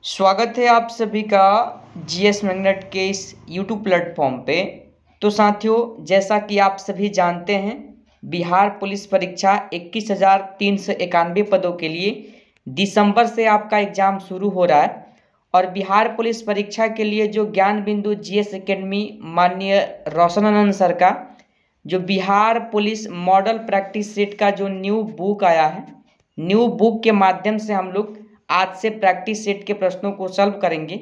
स्वागत है आप सभी का जीएस मैग्नेट के इस यूट्यूब प्लेटफॉर्म पे। तो साथियों, जैसा कि आप सभी जानते हैं, बिहार पुलिस परीक्षा 21,391 पदों के लिए दिसंबर से आपका एग्ज़ाम शुरू हो रहा है। और बिहार पुलिस परीक्षा के लिए जो ज्ञान बिंदु जीएस एकेडमी माननीय रोशनानंद सर का जो Bihar police model practice set का जो न्यू बुक आया है, न्यू बुक के माध्यम से हम लोग आज से प्रैक्टिस सेट के प्रश्नों को सॉल्व करेंगे।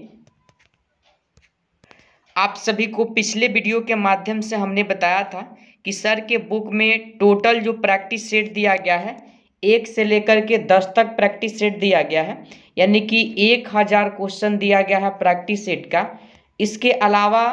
आप सभी को पिछले वीडियो के माध्यम से हमने बताया था कि सर के बुक में टोटल जो प्रैक्टिस सेट दिया गया है 1 से लेकर के 10 तक प्रैक्टिस सेट दिया गया है, यानी कि 1000 क्वेश्चन दिया गया है प्रैक्टिस सेट का। इसके अलावा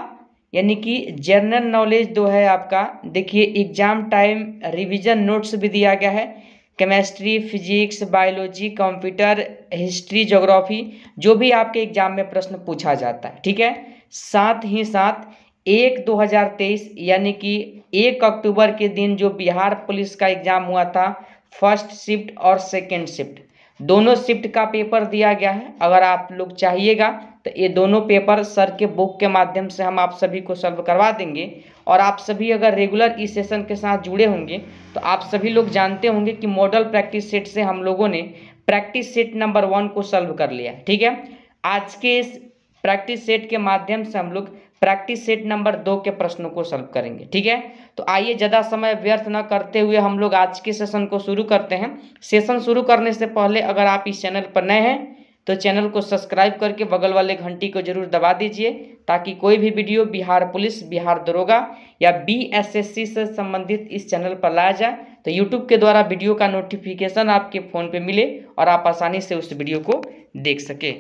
यानी कि जनरल नॉलेज जो है आपका, देखिए एग्जाम टाइम रिवीजन नोट्स भी दिया गया है। Chemistry, physics, biology, computer, history, geography, जो भी आपके एग्जाम में प्रश्न पूछा जाता है, ठीक है। साथ ही साथ 1/2023 यानी कि 1 अक्टूबर के दिन जो बिहार पुलिस का एग्जाम हुआ था, फर्स्ट शिफ्ट और सेकेंड शिफ्ट, दोनों शिफ्ट का पेपर दिया गया है। अगर आप लोग चाहिएगा तो ये दोनों पेपर सर के बुक के माध्यम से हम आप सभी को सॉल्व करवा देंगे। और आप सभी अगर रेगुलर इस सेशन के साथ जुड़े होंगे तो आप सभी लोग जानते होंगे कि मॉडल प्रैक्टिस सेट से हम लोगों ने प्रैक्टिस सेट नंबर 1 को सॉल्व कर लिया, ठीक है। आज के इस प्रैक्टिस सेट के माध्यम से हम लोग प्रैक्टिस सेट नंबर 2 के प्रश्नों को सॉल्व करेंगे, ठीक है। तो आइए ज़्यादा समय व्यर्थ न करते हुए हम लोग आज के सेशन को शुरू करते हैं। सेशन शुरू करने से पहले अगर आप इस चैनल पर नए हैं तो चैनल को सब्सक्राइब करके बगल वाले घंटी को जरूर दबा दीजिए, ताकि कोई भी वीडियो बिहार पुलिस, बिहार दरोगा या बीएसएससी से संबंधित इस चैनल पर लाया जाए तो यूट्यूब के द्वारा वीडियो का नोटिफिकेशन आपके फ़ोन पे मिले और आप आसानी से उस वीडियो को देख सके।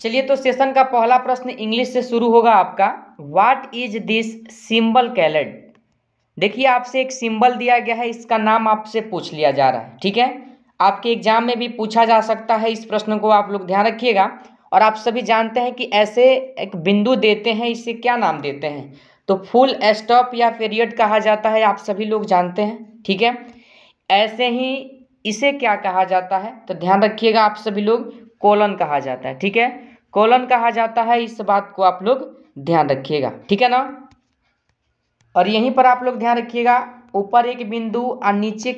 चलिए, तो सेशन का पहला प्रश्न इंग्लिश से शुरू होगा आपका। What is this symbol called? देखिए, आपसे एक सिंबल दिया गया है, इसका नाम आपसे पूछ लिया जा रहा है, ठीक है। आपके एग्जाम में भी पूछा जा सकता है, इस प्रश्न को आप लोग ध्यान रखिएगा। और आप सभी जानते हैं कि ऐसे एक बिंदु देते हैं, इसे क्या नाम देते हैं? तो फुल स्टॉप या पीरियड कहा जाता है, आप सभी लोग जानते हैं, ठीक है। ऐसे ही इसे क्या कहा जाता है तो ध्यान रखिएगा आप सभी लोग, कोलन कहा जाता है, ठीक है। कोलन कहा जाता है, इस बात को आप लोग ध्यान रखिएगा, ठीक है ना। और यहीं पर आप लोग ध्यान रखिएगा, ऊपर एक बिंदु और नीचे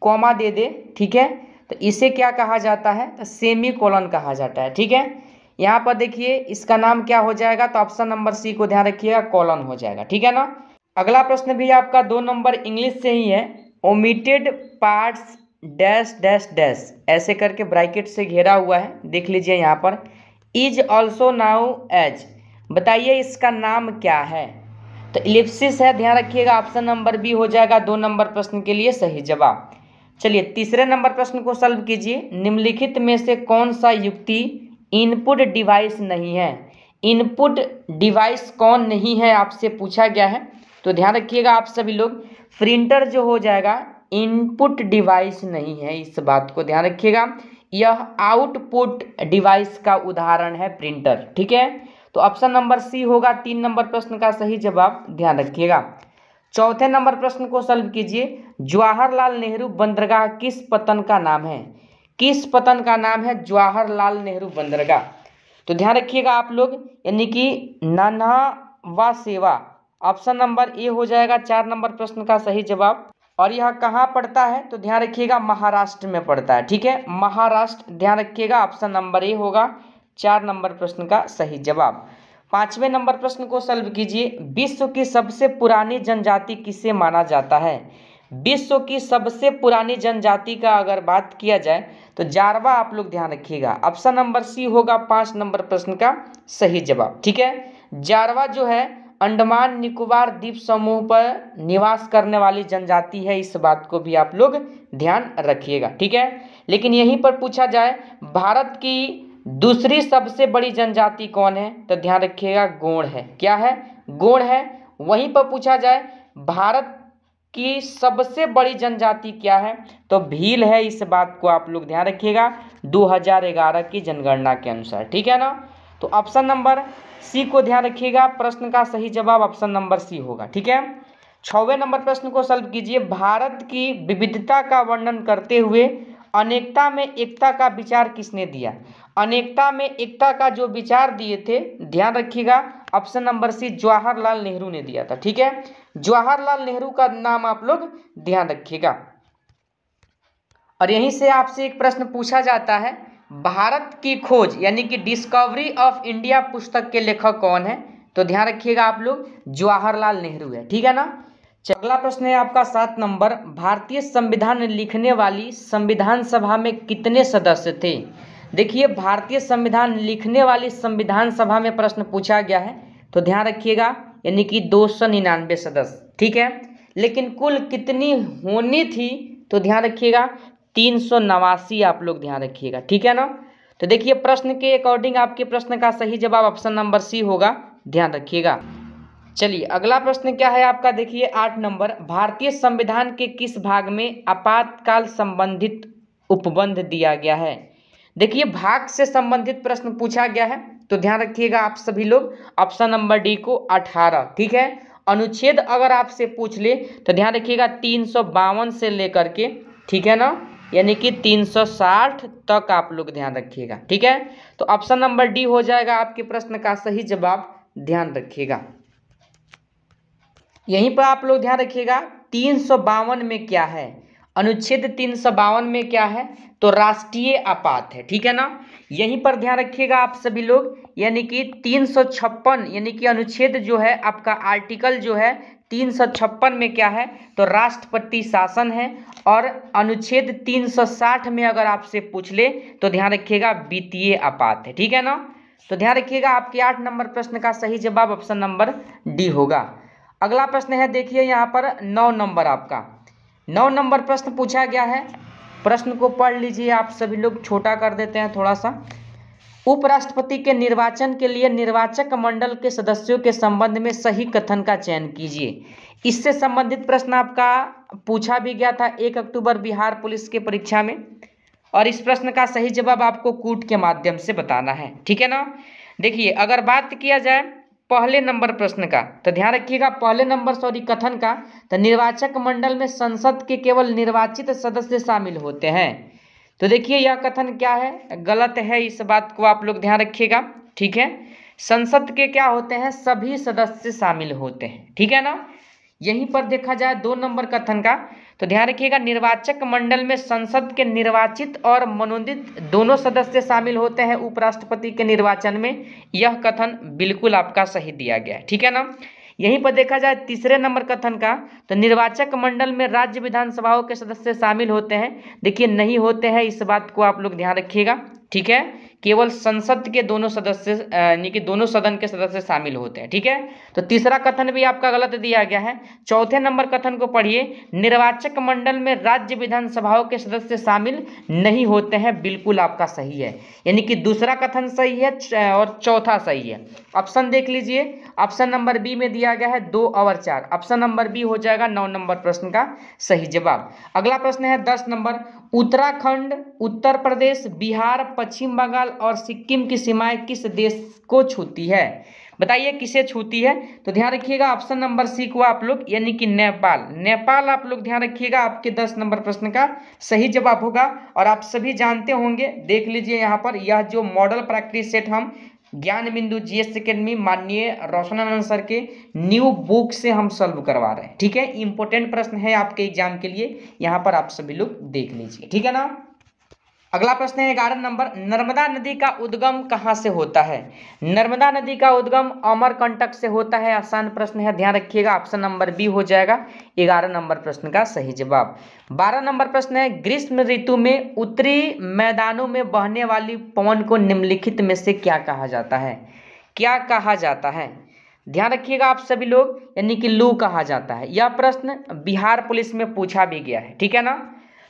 कॉमा दे दे, ठीक है। तो इसे क्या कहा जाता है तो सेमी कोलन कहा जाता है, ठीक है। यहाँ पर देखिए इसका नाम क्या हो जाएगा तो ऑप्शन नंबर सी को ध्यान रखिएगा, कोलन हो जाएगा, ठीक है ना। अगला प्रश्न भी आपका 2 नंबर इंग्लिश से ही है। Omitted parts dash dash dash, ऐसे करके ब्रैकेट से घेरा हुआ है, देख लीजिए यहाँ पर। इज ऑल्सो नाउ एज, बताइए इसका नाम क्या है तो इलिप्सिस है, ध्यान रखिएगा। ऑप्शन नंबर बी हो जाएगा 2 नंबर प्रश्न के लिए सही जवाब। चलिए, तीसरे नंबर प्रश्न को सॉल्व कीजिए। निम्नलिखित में से कौन सा युक्ति इनपुट डिवाइस नहीं है? इनपुट डिवाइस कौन नहीं है आपसे पूछा गया है, तो ध्यान रखिएगा आप सभी लोग। प्रिंटर जो हो जाएगा इनपुट डिवाइस नहीं है, इस बात को ध्यान रखिएगा। यह आउटपुट डिवाइस का उदाहरण है प्रिंटर, ठीक है। तो ऑप्शन नंबर सी होगा 3 नंबर प्रश्न का सही जवाब, ध्यान रखिएगा। चौथे नंबर प्रश्न को सॉल्व कीजिए। जवाहरलाल नेहरू बंदरगाह किस पतन का नाम है? किस पतन का नाम है जवाहरलाल नेहरू बंदरगाह? तो ध्यान रखिएगा आप लोग, यानी कि नन्हा व सेवा, ऑप्शन नंबर ए हो जाएगा 4 नंबर प्रश्न का सही जवाब। और यह कहाँ पड़ता है तो ध्यान रखिएगा महाराष्ट्र में पड़ता है, ठीक है, महाराष्ट्र, ध्यान रखिएगा। ऑप्शन नंबर ए होगा 4 नंबर प्रश्न का सही जवाब। 5वें नंबर प्रश्न को सॉल्व कीजिए। विश्व की सबसे पुरानी जनजाति किसे माना जाता है? विश्व की सबसे पुरानी जनजाति का अगर बात किया जाए तो जारवा, आप लोग ध्यान रखिएगा। ऑप्शन नंबर सी होगा 5 नंबर प्रश्न का सही जवाब, ठीक है। जारवा जो है अंडमान निकोबार द्वीप समूह पर निवास करने वाली जनजाति है, इस बात को भी आप लोग ध्यान रखिएगा, ठीक है। लेकिन यहीं पर पूछा जाए भारत की दूसरी सबसे बड़ी जनजाति कौन है तो ध्यान रखिएगा गोंड है। क्या है? गोंड है। वहीं पर पूछा जाए भारत की सबसे बड़ी जनजाति क्या है तो भील है, इस बात को आप लोग ध्यान रखिएगा 2011 की जनगणना के अनुसार, ठीक है ना। तो ऑप्शन नंबर सी को ध्यान रखिएगा, प्रश्न का सही जवाब ऑप्शन नंबर सी होगा, ठीक है। 6वें नंबर प्रश्न को सॉल्व कीजिए। भारत की विविधता का वर्णन करते हुए अनेकता में एकता का विचार किसने दिया? अनेकता में एकता का जो विचार दिए थे, ध्यान रखिएगा, option number C Jawaharlal Nehru ने दिया था। ठीक है, जवाहरलाल नेहरू का नाम आप लोग ध्यान रखिएगा। और यहीं से आपसे एक प्रश्न पूछा जाता है, भारत की खोज यानी कि डिस्कवरी ऑफ इंडिया पुस्तक के लेखक कौन है? तो ध्यान रखिएगा आप लोग, जवाहरलाल नेहरू है। ठीक है ना। अगला प्रश्न है आपका 7 नंबर, भारतीय संविधान लिखने वाली संविधान सभा में कितने सदस्य थे? देखिए, भारतीय संविधान लिखने वाली संविधान सभा में प्रश्न पूछा गया है, तो ध्यान रखिएगा यानी कि 299 सदस्य। ठीक है, लेकिन कुल कितनी होनी थी? तो ध्यान रखिएगा 389 आप लोग ध्यान रखिएगा। ठीक है ना। तो देखिए, प्रश्न के अकॉर्डिंग आपके प्रश्न का सही जवाब ऑप्शन नंबर सी होगा, ध्यान रखिएगा। चलिए, अगला प्रश्न क्या है आपका, देखिए 8 नंबर, भारतीय संविधान के किस भाग में आपातकाल संबंधित उपबंध दिया गया है? देखिए, भाग से संबंधित प्रश्न पूछा गया है, तो ध्यान रखिएगा आप सभी लोग ऑप्शन नंबर डी को 18। ठीक है, अनुच्छेद अगर आपसे पूछ ले तो ध्यान रखिएगा 352 से लेकर के, ठीक है ना, यानी कि 360 तक आप लोग ध्यान रखिएगा। ठीक है, तो ऑप्शन नंबर डी हो जाएगा आपके प्रश्न का सही जवाब, ध्यान रखिएगा। यहीं पर आप लोग ध्यान रखिएगा 352 में क्या है, अनुच्छेद 352 में क्या है? तो राष्ट्रीय आपात है। ठीक है ना, यहीं पर ध्यान रखिएगा आप सभी लोग, यानी कि 356 यानी कि अनुच्छेद जो है आपका आर्टिकल जो है 356 में क्या है? तो राष्ट्रपति शासन है। और अनुच्छेद 360 में अगर आपसे पूछ ले तो ध्यान रखिएगा वित्तीय आपात है। ठीक है ना, तो ध्यान रखिएगा आपके 8 नंबर प्रश्न का सही जवाब ऑप्शन नंबर डी होगा। अगला प्रश्न है, देखिए यहाँ पर 9 नंबर, आपका 9 नंबर प्रश्न पूछा गया है। प्रश्न को पढ़ लीजिए आप सभी लोग, छोटा कर देते हैं थोड़ा सा। उपराष्ट्रपति के निर्वाचन के लिए निर्वाचक मंडल के सदस्यों के संबंध में सही कथन का चयन कीजिए। इससे संबंधित प्रश्न आपका पूछा भी गया था 1 अक्टूबर बिहार पुलिस के परीक्षा में, और इस प्रश्न का सही जवाब आपको कूट के माध्यम से बताना है। ठीक है ना। देखिए, अगर बात किया जाए पहले नंबर प्रश्न का, तो ध्यान रखिएगा पहले नंबर कथन का, तो निर्वाचक मंडल में संसद के केवल निर्वाचित सदस्य शामिल होते हैं। तो देखिए यह कथन क्या है, गलत है, इस बात को आप लोग ध्यान रखिएगा। ठीक है, संसद के क्या होते हैं? सभी सदस्य शामिल होते हैं। ठीक है ना। यहीं पर देखा जाए 2 नंबर कथन का, तो ध्यान रखिएगा निर्वाचक मंडल में संसद के निर्वाचित और मनोनीत दोनों सदस्य शामिल होते हैं उपराष्ट्रपति के निर्वाचन में। यह कथन बिल्कुल आपका सही दिया गया है। ठीक है ना। यहीं पर देखा जाए तीसरे नंबर कथन का, तो निर्वाचक मंडल में राज्य विधानसभाओं के सदस्य शामिल होते हैं। देखिए नहीं होते हैं, इस बात को आप लोग ध्यान रखिएगा। ठीक है, केवल संसद के दोनों सदस्य यानी कि दोनों सदन के सदस्य शामिल होते हैं। ठीक है, तो तीसरा कथन भी आपका गलत दिया गया है। चौथे नंबर कथन को पढ़िए, निर्वाचक मंडल में राज्य विधानसभाओं के सदस्य शामिल नहीं होते हैं, बिल्कुल आपका सही है, यानी कि दूसरा कथन सही है और चौथा सही है। ऑप्शन देख लीजिए, ऑप्शन नंबर बी में दिया गया है 2 और 4, ऑप्शन नंबर बी हो जाएगा 9 नंबर प्रश्न का सही जवाब। अगला प्रश्न है 10 नंबर, उत्तराखंड, उत्तर प्रदेश, बिहार, पश्चिम बंगाल और सिक्किम की सीमाएं किस देश को छूती है? बताइए किसे छूती है? तो ध्यान रखिएगा ऑप्शन नंबर सी को आप लोग, यानी कि नेपाल। नेपाल आप लोग ध्यान रखिएगा, आपके 10 नंबर प्रश्न का सही जवाब होगा। और आप सभी जानते होंगे, देख लीजिए यहाँ पर, यह जो मॉडल प्रैक्टिस सेट हम ज्ञान बिंदु जीएस एकेडमी माननीय रोशनानंद सर के न्यू बुक से हम सॉल्व करवा रहे हैं। ठीक है, इंपॉर्टेंट प्रश्न है आपके एग्जाम के लिए, यहाँ पर आप सभी लोग देख लीजिए। ठीक है ना। अगला प्रश्न है 11 नंबर, नर्मदा नदी का उद्गम कहाँ से होता है? नर्मदा नदी का उद्गम अमरकंटक से होता है। आसान प्रश्न है, ध्यान रखिएगा ऑप्शन नंबर बी हो जाएगा 11 नंबर प्रश्न का सही जवाब। 12 नंबर प्रश्न है, ग्रीष्म ऋतु में उत्तरी मैदानों में बहने वाली पवन को निम्नलिखित में से क्या कहा जाता है? क्या कहा जाता है? ध्यान रखिएगा आप सभी लोग, यानी कि लू कहा जाता है। यह प्रश्न बिहार पुलिस में पूछा भी गया है। ठीक है ना,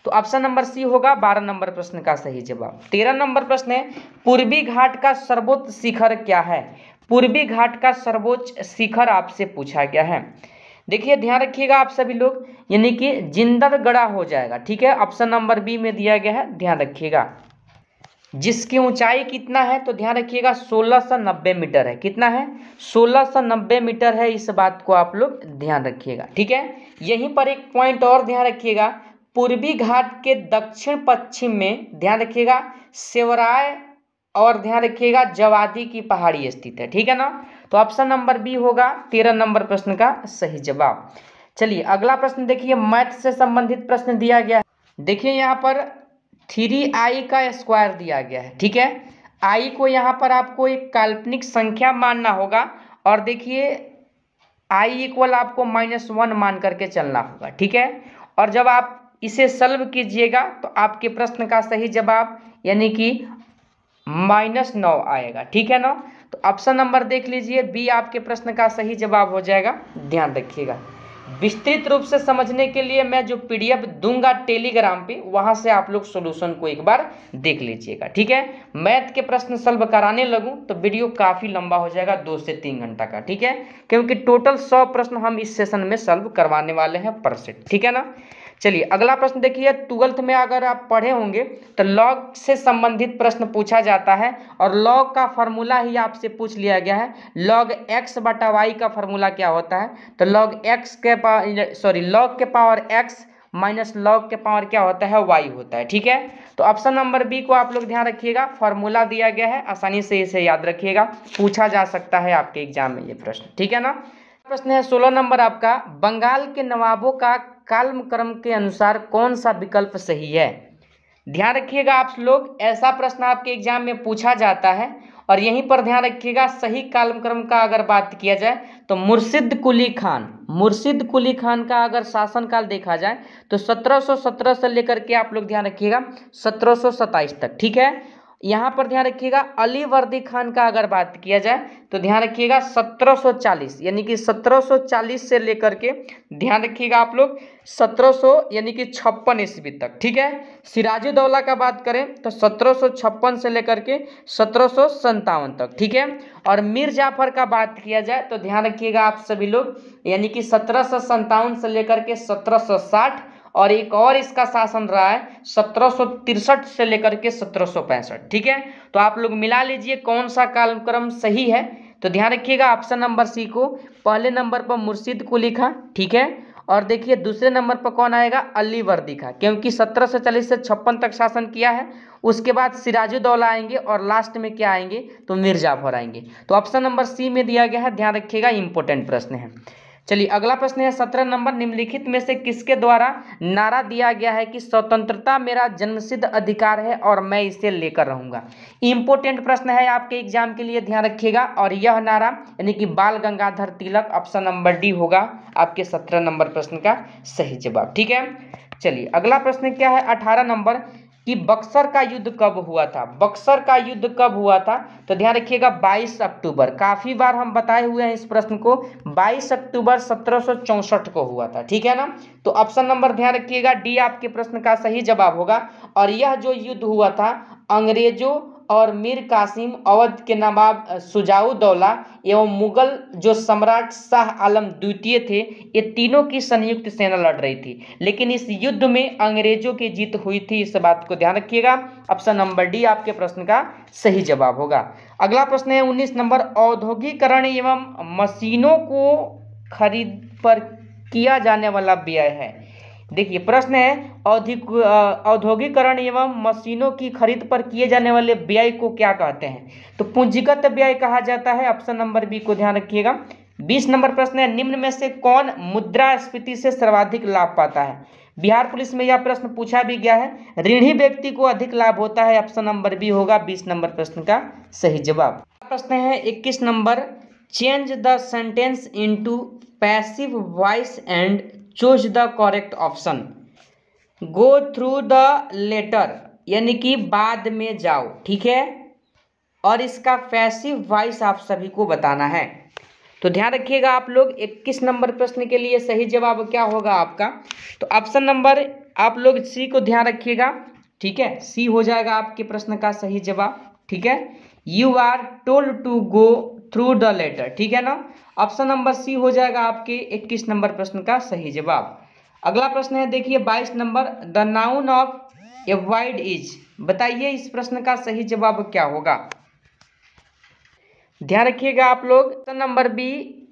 तो ऑप्शन नंबर सी होगा 12 नंबर प्रश्न का सही जवाब। 13 नंबर प्रश्न है, पूर्वी घाट का सर्वोच्च शिखर क्या है? पूर्वी घाट का सर्वोच्च शिखर आपसे पूछा गया है। देखिए ध्यान रखिएगा आप सभी लोग, यानी कि जिंदरगढ़ा हो जाएगा। ठीक है, ऑप्शन नंबर बी में दिया गया है, ध्यान रखिएगा। जिसकी ऊंचाई कितना है? तो ध्यान रखिएगा 1690 मीटर है। कितना है? 1690 मीटर है, इस बात को आप लोग ध्यान रखिएगा। ठीक है, यहीं पर एक पॉइंट और ध्यान रखिएगा, पूर्वी घाट के दक्षिण पश्चिम में ध्यान रखिएगा शिवराय और ध्यान रखिएगा जवादी की पहाड़ी स्थित है, ठीक है ना। तो ऑप्शन नंबर बी होगा 13 नंबर प्रश्न का सही जवाब। चलिए अगला प्रश्न देखिए, मैथ से संबंधित प्रश्न दिया गया है। देखिए यहाँ पर 3i का स्क्वायर दिया गया है, ठीक है। आई को यहाँ पर आपको एक काल्पनिक संख्या मानना होगा और देखिए आई इक्वल आपको -1 मान करके चलना होगा, ठीक है। और जब आप इसे सॉल्व कीजिएगा तो आपके प्रश्न का सही जवाब यानी कि -9 आएगा, ठीक है ना। तो ऑप्शन नंबर देख लीजिए, बी आपके प्रश्न का सही जवाब हो जाएगा। ध्यान रखिएगा, विस्तृत रूप से समझने के लिए मैं जो PDF दूंगा टेलीग्राम पे, वहां से आप लोग सॉल्यूशन को एक बार देख लीजिएगा, ठीक है। मैथ के प्रश्न सॉल्व कराने लगूं तो वीडियो काफ़ी लंबा हो जाएगा, 2 से 3 घंटा का, ठीक है। क्योंकि टोटल 100 प्रश्न हम इस सेशन में सॉल्व करवाने वाले हैं पर सेट, ठीक है ना। चलिए अगला प्रश्न देखिए, 12th में अगर आप पढ़े होंगे तो लॉग से संबंधित प्रश्न पूछा जाता है और लॉग का फॉर्मूला ही आपसे पूछ लिया गया है। लॉग x बटा वाई का फॉर्मूला क्या होता है, तो लॉग के पावर x माइनस लॉग के पावर क्या होता है, y होता है, ठीक है। तो ऑप्शन नंबर बी को आप लोग ध्यान रखिएगा, फॉर्मूला दिया गया है, आसानी से इसे याद रखिएगा, पूछा जा सकता है आपके एग्जाम में ये प्रश्न, ठीक है ना। प्रश्न है 16 नंबर आपका, बंगाल के नवाबों का कालक्रम के अनुसार कौन सा विकल्प सही है। ध्यान रखिएगा आप लोग, ऐसा प्रश्न आपके एग्जाम में पूछा जाता है और यहीं पर ध्यान रखिएगा सही कालक्रम का अगर बात किया जाए तो मुर्शिद कुली खान का अगर शासनकाल देखा जाए तो 1717 से लेकर के आप लोग ध्यान रखिएगा 1727 तक, ठीक है। यहाँ पर ध्यान रखिएगा अली वर्दी खान का अगर बात किया जाए तो ध्यान रखिएगा 1740 यानी कि 1740 से लेकर के ध्यान रखिएगा आप लोग 1700 यानी कि 56 ईस्वी तक, ठीक है। सिराजुद्दौला का बात करें तो 1756 से लेकर के 1757 तक, ठीक है। और मीर जाफर का बात किया जाए तो ध्यान रखिएगा आप सभी लोग यानी कि 1757 से लेकर के 1760 और एक और इसका शासन रहा है 1763 से लेकर के 1765, ठीक है। तो आप लोग मिला लीजिए कौन सा कालक्रम सही है। तो ध्यान रखिएगा ऑप्शन नंबर सी को, पहले नंबर पर मुर्शिद कुली खां, ठीक है। और देखिए दूसरे नंबर पर कौन आएगा, अली वर्दी खां, क्योंकि 1740 से 56 तक शासन किया है। उसके बाद सिराजुद्दौला आएंगे और लास्ट में क्या आएंगे, तो मीर जाफर आएंगे। तो ऑप्शन नंबर सी में दिया गया है, ध्यान रखिएगा इंपॉर्टेंट प्रश्न है। चलिए अगला प्रश्न है 17 नंबर, निम्नलिखित में से किसके द्वारा नारा दिया गया है कि स्वतंत्रता मेरा जन्मसिद्ध अधिकार है और मैं इसे लेकर रहूंगा। इंपॉर्टेंट प्रश्न है आपके एग्जाम के लिए, ध्यान रखिएगा। और यह नारा यानी कि बाल Gangadhar Tilak, option number D होगा आपके 17 नंबर प्रश्न का सही जवाब, ठीक है। चलिए अगला प्रश्न क्या है 18 नंबर कि बक्सर का युद्ध कब हुआ था। बक्सर का युद्ध कब हुआ था, तो ध्यान रखिएगा 22 अक्टूबर, काफी बार हम बताए हुए हैं इस प्रश्न को, 22 अक्टूबर 1764 को हुआ था, ठीक है ना। तो ऑप्शन नंबर ध्यान रखिएगा डी आपके प्रश्न का सही जवाब होगा। और यह जो युद्ध हुआ था अंग्रेजों और मीर कासिम, अवध के नवाब शुजाउद्दौला एवं मुगल जो सम्राट शाह आलम द्वितीय थे, ये तीनों की संयुक्त सेना लड़ रही थी, लेकिन इस युद्ध में अंग्रेजों की जीत हुई थी, इस बात को ध्यान रखिएगा। ऑप्शन नंबर डी आपके प्रश्न का सही जवाब होगा। अगला प्रश्न है 19 नंबर, औद्योगिकरण एवं मशीनों को खरीद पर किया जाने वाला व्यय है। देखिए प्रश्न है औद्योगिकरण एवं मशीनों की खरीद पर किए जाने वाले व्यय को क्या कहते हैं, तो पूंजीगत व्यय कहा जाता है, ऑप्शन नंबर बी को ध्यान रखिएगा। 20 नंबर प्रश्न है, निम्न में से कौन मुद्रास्फीति से सर्वाधिक लाभ पाता है। बिहार पुलिस में यह प्रश्न पूछा भी गया है, ऋणी व्यक्ति को अधिक लाभ होता है, ऑप्शन नंबर बी होगा 20 नंबर प्रश्न का सही जवाब। प्रश्न है 21 number, change the sentence into passive voice and choose the correct option. Go through the letter यानी कि बाद में जाओ, ठीक है। और इसका पैसिव वॉइस आप सभी को बताना है। तो ध्यान रखिएगा आप लोग 21 नंबर प्रश्न के लिए सही जवाब क्या होगा आपका, तो ऑप्शन नंबर आप लोग सी को ध्यान रखिएगा, ठीक है। सी हो जाएगा आपके प्रश्न का सही जवाब, ठीक है। You are told to go through the letter, ठीक है ना। ऑप्शन नंबर सी हो जाएगा आपके 21 नंबर प्रश्न का सही जवाब। अगला प्रश्न है देखिए 22 number, the noun of avoid is, बताइए इस प्रश्न का सही जवाब क्या होगा। ध्यान रखिएगा आप लोग, ऑप्शन नंबर बी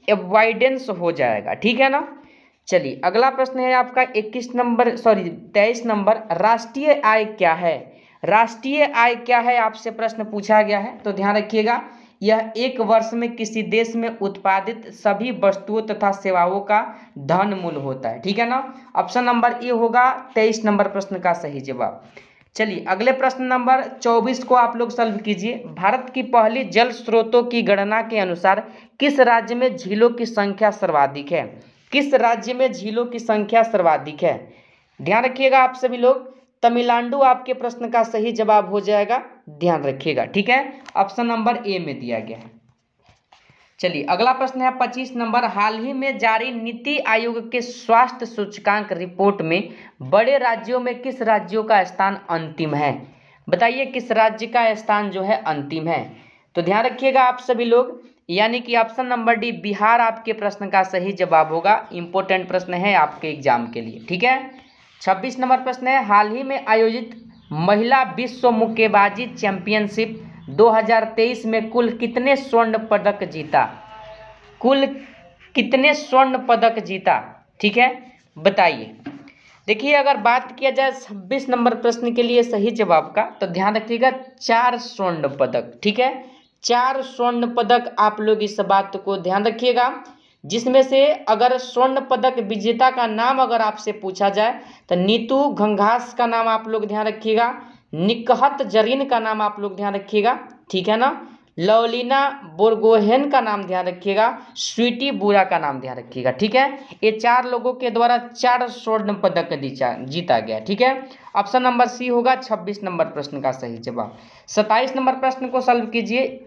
एवॉइडेंस हो जाएगा, ठीक है ना। चलिए अगला प्रश्न है आपका 23 नंबर, राष्ट्रीय आय क्या है। राष्ट्रीय आय क्या है आपसे प्रश्न पूछा गया है, तो ध्यान रखिएगा यह एक वर्ष में किसी देश में उत्पादित सभी वस्तुओं तथा सेवाओं का धन मूल्य होता है। ठीक है ना। ऑप्शन नंबर ए होगा 23 नंबर प्रश्न का सही जवाब। चलिए अगले प्रश्न नंबर 24 को आप लोग सॉल्व कीजिए। भारत की पहली जल स्रोतों की गणना के अनुसार किस राज्य में झीलों की संख्या सर्वाधिक है? किस राज्य में झीलों की संख्या सर्वाधिक है? ध्यान रखिएगा आप सभी लोग, तमिलनाडु आपके प्रश्न का सही जवाब हो जाएगा, ध्यान रखिएगा। ठीक है, ऑप्शन नंबर ए में दिया गया है। चलिए अगला प्रश्न है 25 नंबर। हाल ही में जारी नीति आयोग के स्वास्थ्य सूचकांक रिपोर्ट में बड़े राज्यों में किस राज्यों का स्थान अंतिम है? बताइए किस राज्य का स्थान जो है अंतिम है? तो ध्यान रखिएगा आप सभी लोग, यानी कि ऑप्शन नंबर डी बिहार आपके प्रश्न का सही जवाब होगा। इंपॉर्टेंट प्रश्न है आपके एग्जाम के लिए। ठीक है, 26 नंबर प्रश्न है। हाल ही में आयोजित महिला विश्व मुक्केबाजी चैंपियनशिप 2023 में कुल कितने स्वर्ण पदक जीता? कुल कितने स्वर्ण पदक जीता? ठीक है, बताइए। देखिए अगर बात किया जाए 26 नंबर प्रश्न के लिए सही जवाब का, तो ध्यान रखिएगा 4 स्वर्ण पदक। ठीक है, 4 स्वर्ण पदक आप लोग इस बात को ध्यान रखिएगा, जिसमें से अगर स्वर्ण पदक विजेता का नाम अगर आपसे पूछा जाए तो नीतू घंघास का नाम आप लोग ध्यान रखिएगा, निकहत जरीन का नाम आप लोग ध्यान रखिएगा। ठीक है ना, लवलीना बोरगोहेन का नाम ध्यान रखिएगा, स्वीटी बुरा का नाम ध्यान रखिएगा। ठीक है, ये 4 लोगों के द्वारा 4 स्वर्ण पदक जीता गया। ठीक है, ऑप्शन नंबर सी होगा 26 नंबर प्रश्न का सही जवाब। 27 नंबर प्रश्न को सॉल्व कीजिए।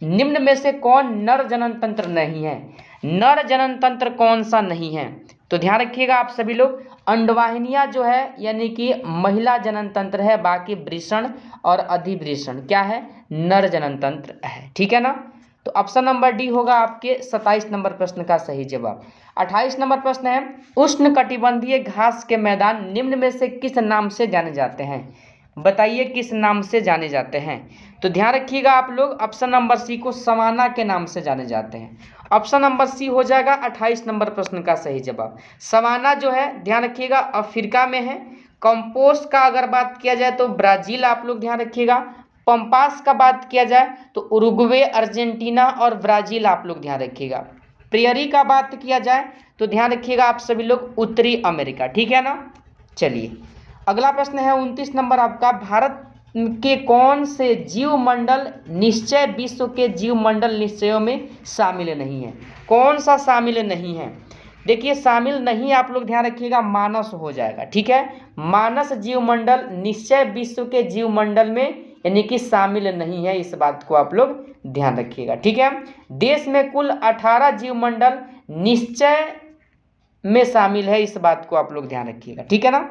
निम्न में से कौन नर जनन तंत्र नहीं है? नर जनन तंत्र कौन सा नहीं है? तो ध्यान रखिएगा आप सभी लोग, अंडवाहिनियां जो है यानी कि महिला जनन तंत्र है, बाकी वृषण और अधिवृषण क्या है? नर जनन तंत्र है। ठीक है ना, तो ऑप्शन नंबर डी होगा आपके 27 नंबर प्रश्न का सही जवाब। 28 नंबर प्रश्न है। उष्ण कटिबंधीय घास के मैदान निम्न में से किस नाम से जाने जाते हैं? बताइए किस नाम से जाने जाते हैं? तो ध्यान रखिएगा आप लोग, ऑप्शन नंबर सी को सवाना के नाम से जाने जाते हैं। ऑप्शन नंबर सी हो जाएगा 28 नंबर प्रश्न का सही जवाब। सवाना जो है ध्यान रखिएगा अफ्रीका में है। कंपोस्ट का अगर बात किया जाए तो ब्राजील आप लोग ध्यान रखिएगा। पंपास का बात किया जाए तो उरुग्वे, अर्जेंटीना और ब्राजील आप लोग ध्यान रखिएगा। प्रियरी का बात किया जाए तो ध्यान रखिएगा आप सभी लोग उत्तरी अमेरिका। ठीक है ना। चलिए अगला प्रश्न है 29 नंबर आपका। भारत के कौन से जीवमंडल निश्चय विश्व के जीवमंडल निश्चयों में शामिल नहीं है? कौन सा शामिल नहीं है? देखिए शामिल नहीं आप लोग ध्यान रखिएगा, मानस हो जाएगा। ठीक है, मानस जीवमंडल निश्चय विश्व के जीवमंडल में यानी कि शामिल नहीं है, इस बात को आप लोग ध्यान रखिएगा। ठीक है, देश में कुल 18 जीवमंडल निश्चय में शामिल है, इस बात को आप लोग ध्यान रखिएगा। ठीक है ना।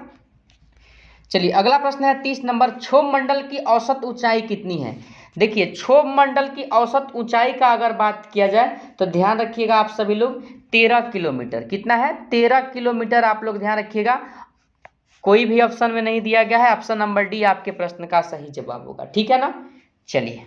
चलिए अगला प्रश्न है 30 नंबर। क्षोभ मंडल की औसत ऊंचाई कितनी है? देखिए क्षोभ मंडल की औसत ऊंचाई का अगर बात किया जाए तो ध्यान रखिएगा आप सभी लोग 13 किलोमीटर। कितना है? 13 किलोमीटर आप लोग ध्यान रखिएगा। कोई भी ऑप्शन में नहीं दिया गया है, ऑप्शन नंबर डी आपके प्रश्न का सही जवाब होगा। ठीक है ना। चलिए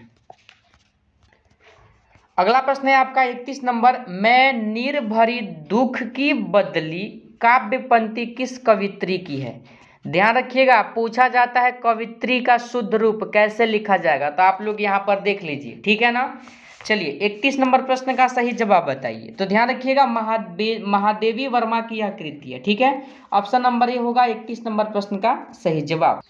अगला प्रश्न है आपका 31 नंबर। मैं नीर भरी दुख की बदली काव्य पंक्ति किस कवित्री की है? ध्यान रखिएगा पूछा जाता है कवित्री का शुद्ध रूप कैसे लिखा जाएगा, तो आप लोग यहाँ पर देख लीजिए। ठीक है ना। चलिए 31 नंबर प्रश्न का सही जवाब बताइए। तो ध्यान रखिएगा महादेवी वर्मा की यह कृति है। ठीक है, ऑप्शन नंबर ए होगा 31 नंबर प्रश्न का सही जवाब।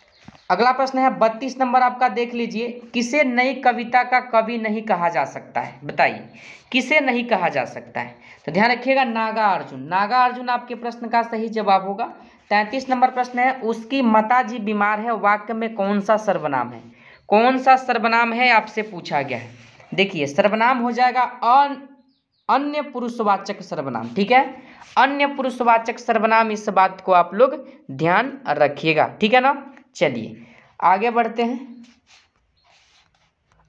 अगला प्रश्न है 32 नंबर आपका, देख लीजिए। किसे नई कविता का कवि नहीं कहा जा सकता है? बताइए किसे नहीं कहा जा सकता है? तो ध्यान रखिएगा नागार्जुन। नागार्जुन आपके प्रश्न का सही जवाब होगा। 33 नंबर प्रश्न है। उसकी माताजी बीमार है, वाक्य में कौन सा सर्वनाम है? कौन सा सर्वनाम है आपसे पूछा गया है। देखिए सर्वनाम हो जाएगा अन्य पुरुषवाचक सर्वनाम। ठीक है, अन्य पुरुषवाचक सर्वनाम, इस बात को आप लोग ध्यान रखिएगा। ठीक है ना। चलिए आगे बढ़ते हैं।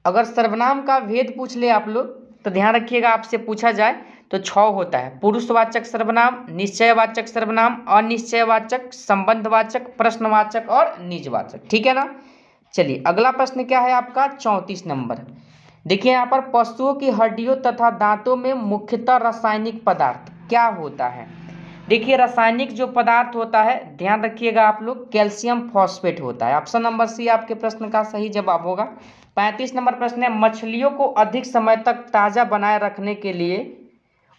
अगर सर्वनाम का भेद पूछ ले आप लोग तो ध्यान रखिएगा आपसे पूछा जाए तो 6 होता है। पुरुषवाचक सर्वनाम, निश्चयवाचक सर्वनाम, अनिश्चयवाचक, संबंधवाचक, प्रश्नवाचक और निजवाचक। ठीक है ना। चलिए अगला प्रश्न क्या है आपका 34 नंबर। देखिए यहाँ पर पशुओं की हड्डियों तथा दांतों में मुख्यतः रासायनिक पदार्थ क्या होता है? देखिए रासायनिक जो पदार्थ होता है, ध्यान रखिएगा आप लोग, कैल्शियम फॉस्फेट होता है। ऑप्शन नंबर सी आपके प्रश्न का सही जवाब होगा। 35 नंबर प्रश्न है, मछलियों को अधिक समय तक ताज़ा बनाए रखने के लिए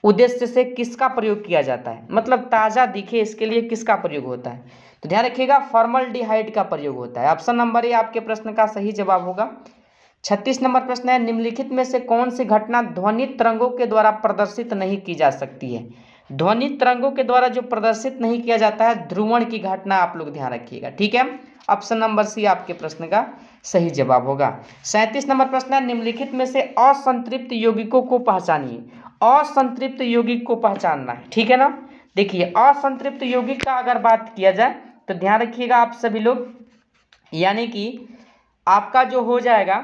उद्देश्य से किसका प्रयोग किया जाता है, मतलब ताज़ा दिखे इसके लिए किसका प्रयोग होता है, तो ध्यान रखिएगा फॉर्मल्डिहाइड का प्रयोग होता है। ऑप्शन नंबर ए आपके प्रश्न का सही जवाब होगा। 36 नंबर प्रश्न है, निम्नलिखित में से कौन सी घटना ध्वनि तरंगों के द्वारा प्रदर्शित नहीं की जा सकती है। ध्वनि तरंगों के द्वारा जो प्रदर्शित नहीं किया जाता है, ध्रुवण की घटना, आप लोग ध्यान रखिएगा, ठीक है। ऑप्शन नंबर सी आपके प्रश्न का सही जवाब होगा। 37 नंबर प्रश्न है, निम्नलिखित में से असंतृप्त यौगिकों को पहचानिए। असंतृप्त यौगिक को पहचानना है, ठीक है ना। देखिए असंतृप्त यौगिक का अगर बात किया जाए तो ध्यान रखिएगा आप सभी लोग, यानी कि आपका जो हो जाएगा,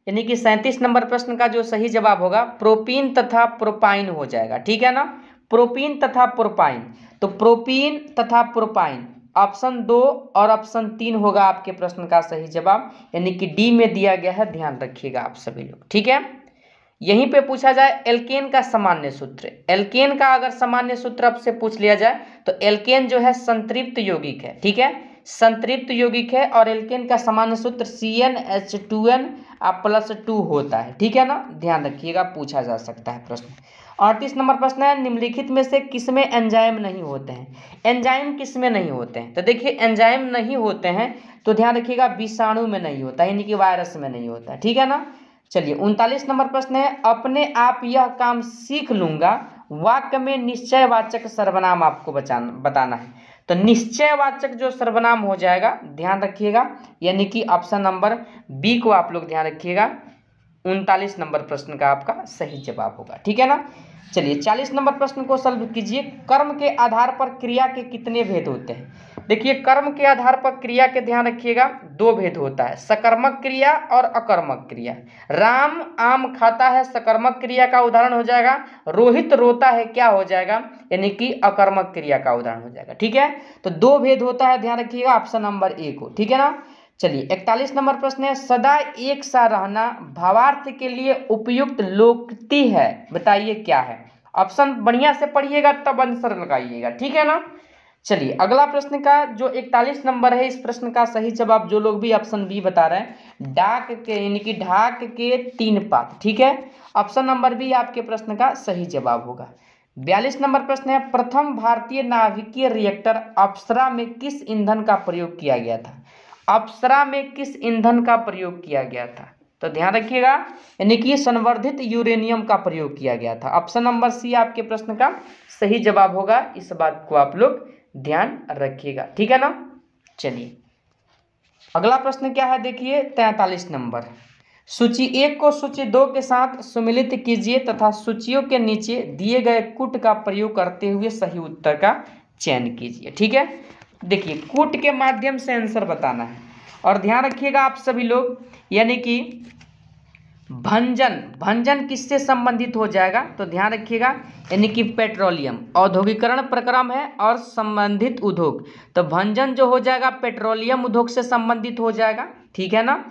यानी कि 37 नंबर प्रश्न का जो सही जवाब होगा प्रोपीन तथा प्रोपाइन हो जाएगा, ठीक है ना। प्रोपीन तथा प्रोपाइन, तो प्रोपीन तथा प्रोपाइन ऑप्शन 2 और ऑप्शन 3 होगा आपके प्रश्न का सही जवाब, यानी कि डी में दिया गया है, ध्यान रखिएगा आप सभी लोग, ठीक है। यहीं पे पूछा जाए एल्केन का सामान्य सूत्र, एल्केन का अगर सामान्य सूत्र आपसे पूछ लिया जाए तो एल्केन जो है संतृप्त यौगिक है, ठीक है, संतृप्त यौगिक है, और एल्केन का सामान्य सूत्र CnH2n+2 होता है, ठीक है ना, ध्यान रखिएगा, पूछा जा सकता है प्रश्न। 38 नंबर प्रश्न है, निम्नलिखित में से किसमें एंजाइम नहीं होते हैं। एंजाइम किसमें नहीं होते हैं, तो देखिए एंजाइम नहीं होते हैं तो ध्यान रखिएगा विषाणु में नहीं होता, यानी कि वायरस में नहीं होता, ठीक है ना। चलिए 39 नंबर प्रश्न है, अपने आप यह काम सीख लूंगा वाक्य में निश्चयवाचक सर्वनाम आपको बताना है। तो निश्चयवाचक जो सर्वनाम हो जाएगा, ध्यान रखिएगा, यानी कि ऑप्शन नंबर बी को आप लोग ध्यान रखिएगा, 39 नंबर प्रश्न का आपका सही जवाब होगा, ठीक है ना। चलिए 40 नंबर प्रश्न को सॉल्व कीजिए। कर्म के आधार पर क्रिया के कितने भेद होते हैं। देखिए कर्म के आधार पर क्रिया के ध्यान रखिएगा 2 भेद होता है, सकर्मक क्रिया और अकर्मक क्रिया। राम आम खाता है सकर्मक क्रिया का उदाहरण हो जाएगा, रोहित रोता है क्या हो जाएगा, यानी कि अकर्मक क्रिया का उदाहरण हो जाएगा, ठीक है। तो 2 भेद होता है, ध्यान रखिएगा ऑप्शन नंबर ए को, ठीक है ना। चलिए 41 नंबर प्रश्न है, सदा एक सा रहना भावार्थ के लिए उपयुक्त लोकोक्ति है, बताइए क्या है। ऑप्शन बढ़िया से पढ़िएगा तब आंसर लगाइएगा, ठीक है ना। चलिए अगला प्रश्न का जो 41 नंबर है, इस प्रश्न का सही जवाब जो लोग भी ऑप्शन बी बता रहे हैं, डाक के यानी कि ढाक के 3 पात, ठीक है। ऑप्शन नंबर बी आपके प्रश्न का सही जवाब होगा। 42 नंबर प्रश्न है, प्रथम भारतीय नाभिकीय रिएक्टर अप्सरा में किस ईंधन का प्रयोग किया गया था। अप्सरा में किस ईंधन का प्रयोग किया गया था, तो ध्यान रखिएगा, यानी कि संवर्धित यूरेनियम का प्रयोग किया गया था। ऑप्शन नंबर सी आपके प्रश्न का सही जवाब होगा, इस बात को आप लोग ध्यान रखिएगा, ठीक है ना। चलिए अगला प्रश्न क्या है, देखिए 43 नंबर, सूची 1 को सूची 2 के साथ सुमिलित कीजिए तथा सूचियों के नीचे दिए गए कूट का प्रयोग करते हुए सही उत्तर का चयन कीजिए, ठीक है। देखिए कूट के माध्यम से आंसर बताना है, और ध्यान रखिएगा आप सभी लोग, यानी कि भंजन, भंजन किससे संबंधित हो जाएगा, तो ध्यान रखिएगा, यानी कि पेट्रोलियम, औद्योगिकरण प्रक्रम है और संबंधित उद्योग, तो भंजन जो हो जाएगा पेट्रोलियम उद्योग से संबंधित हो जाएगा, ठीक है ना।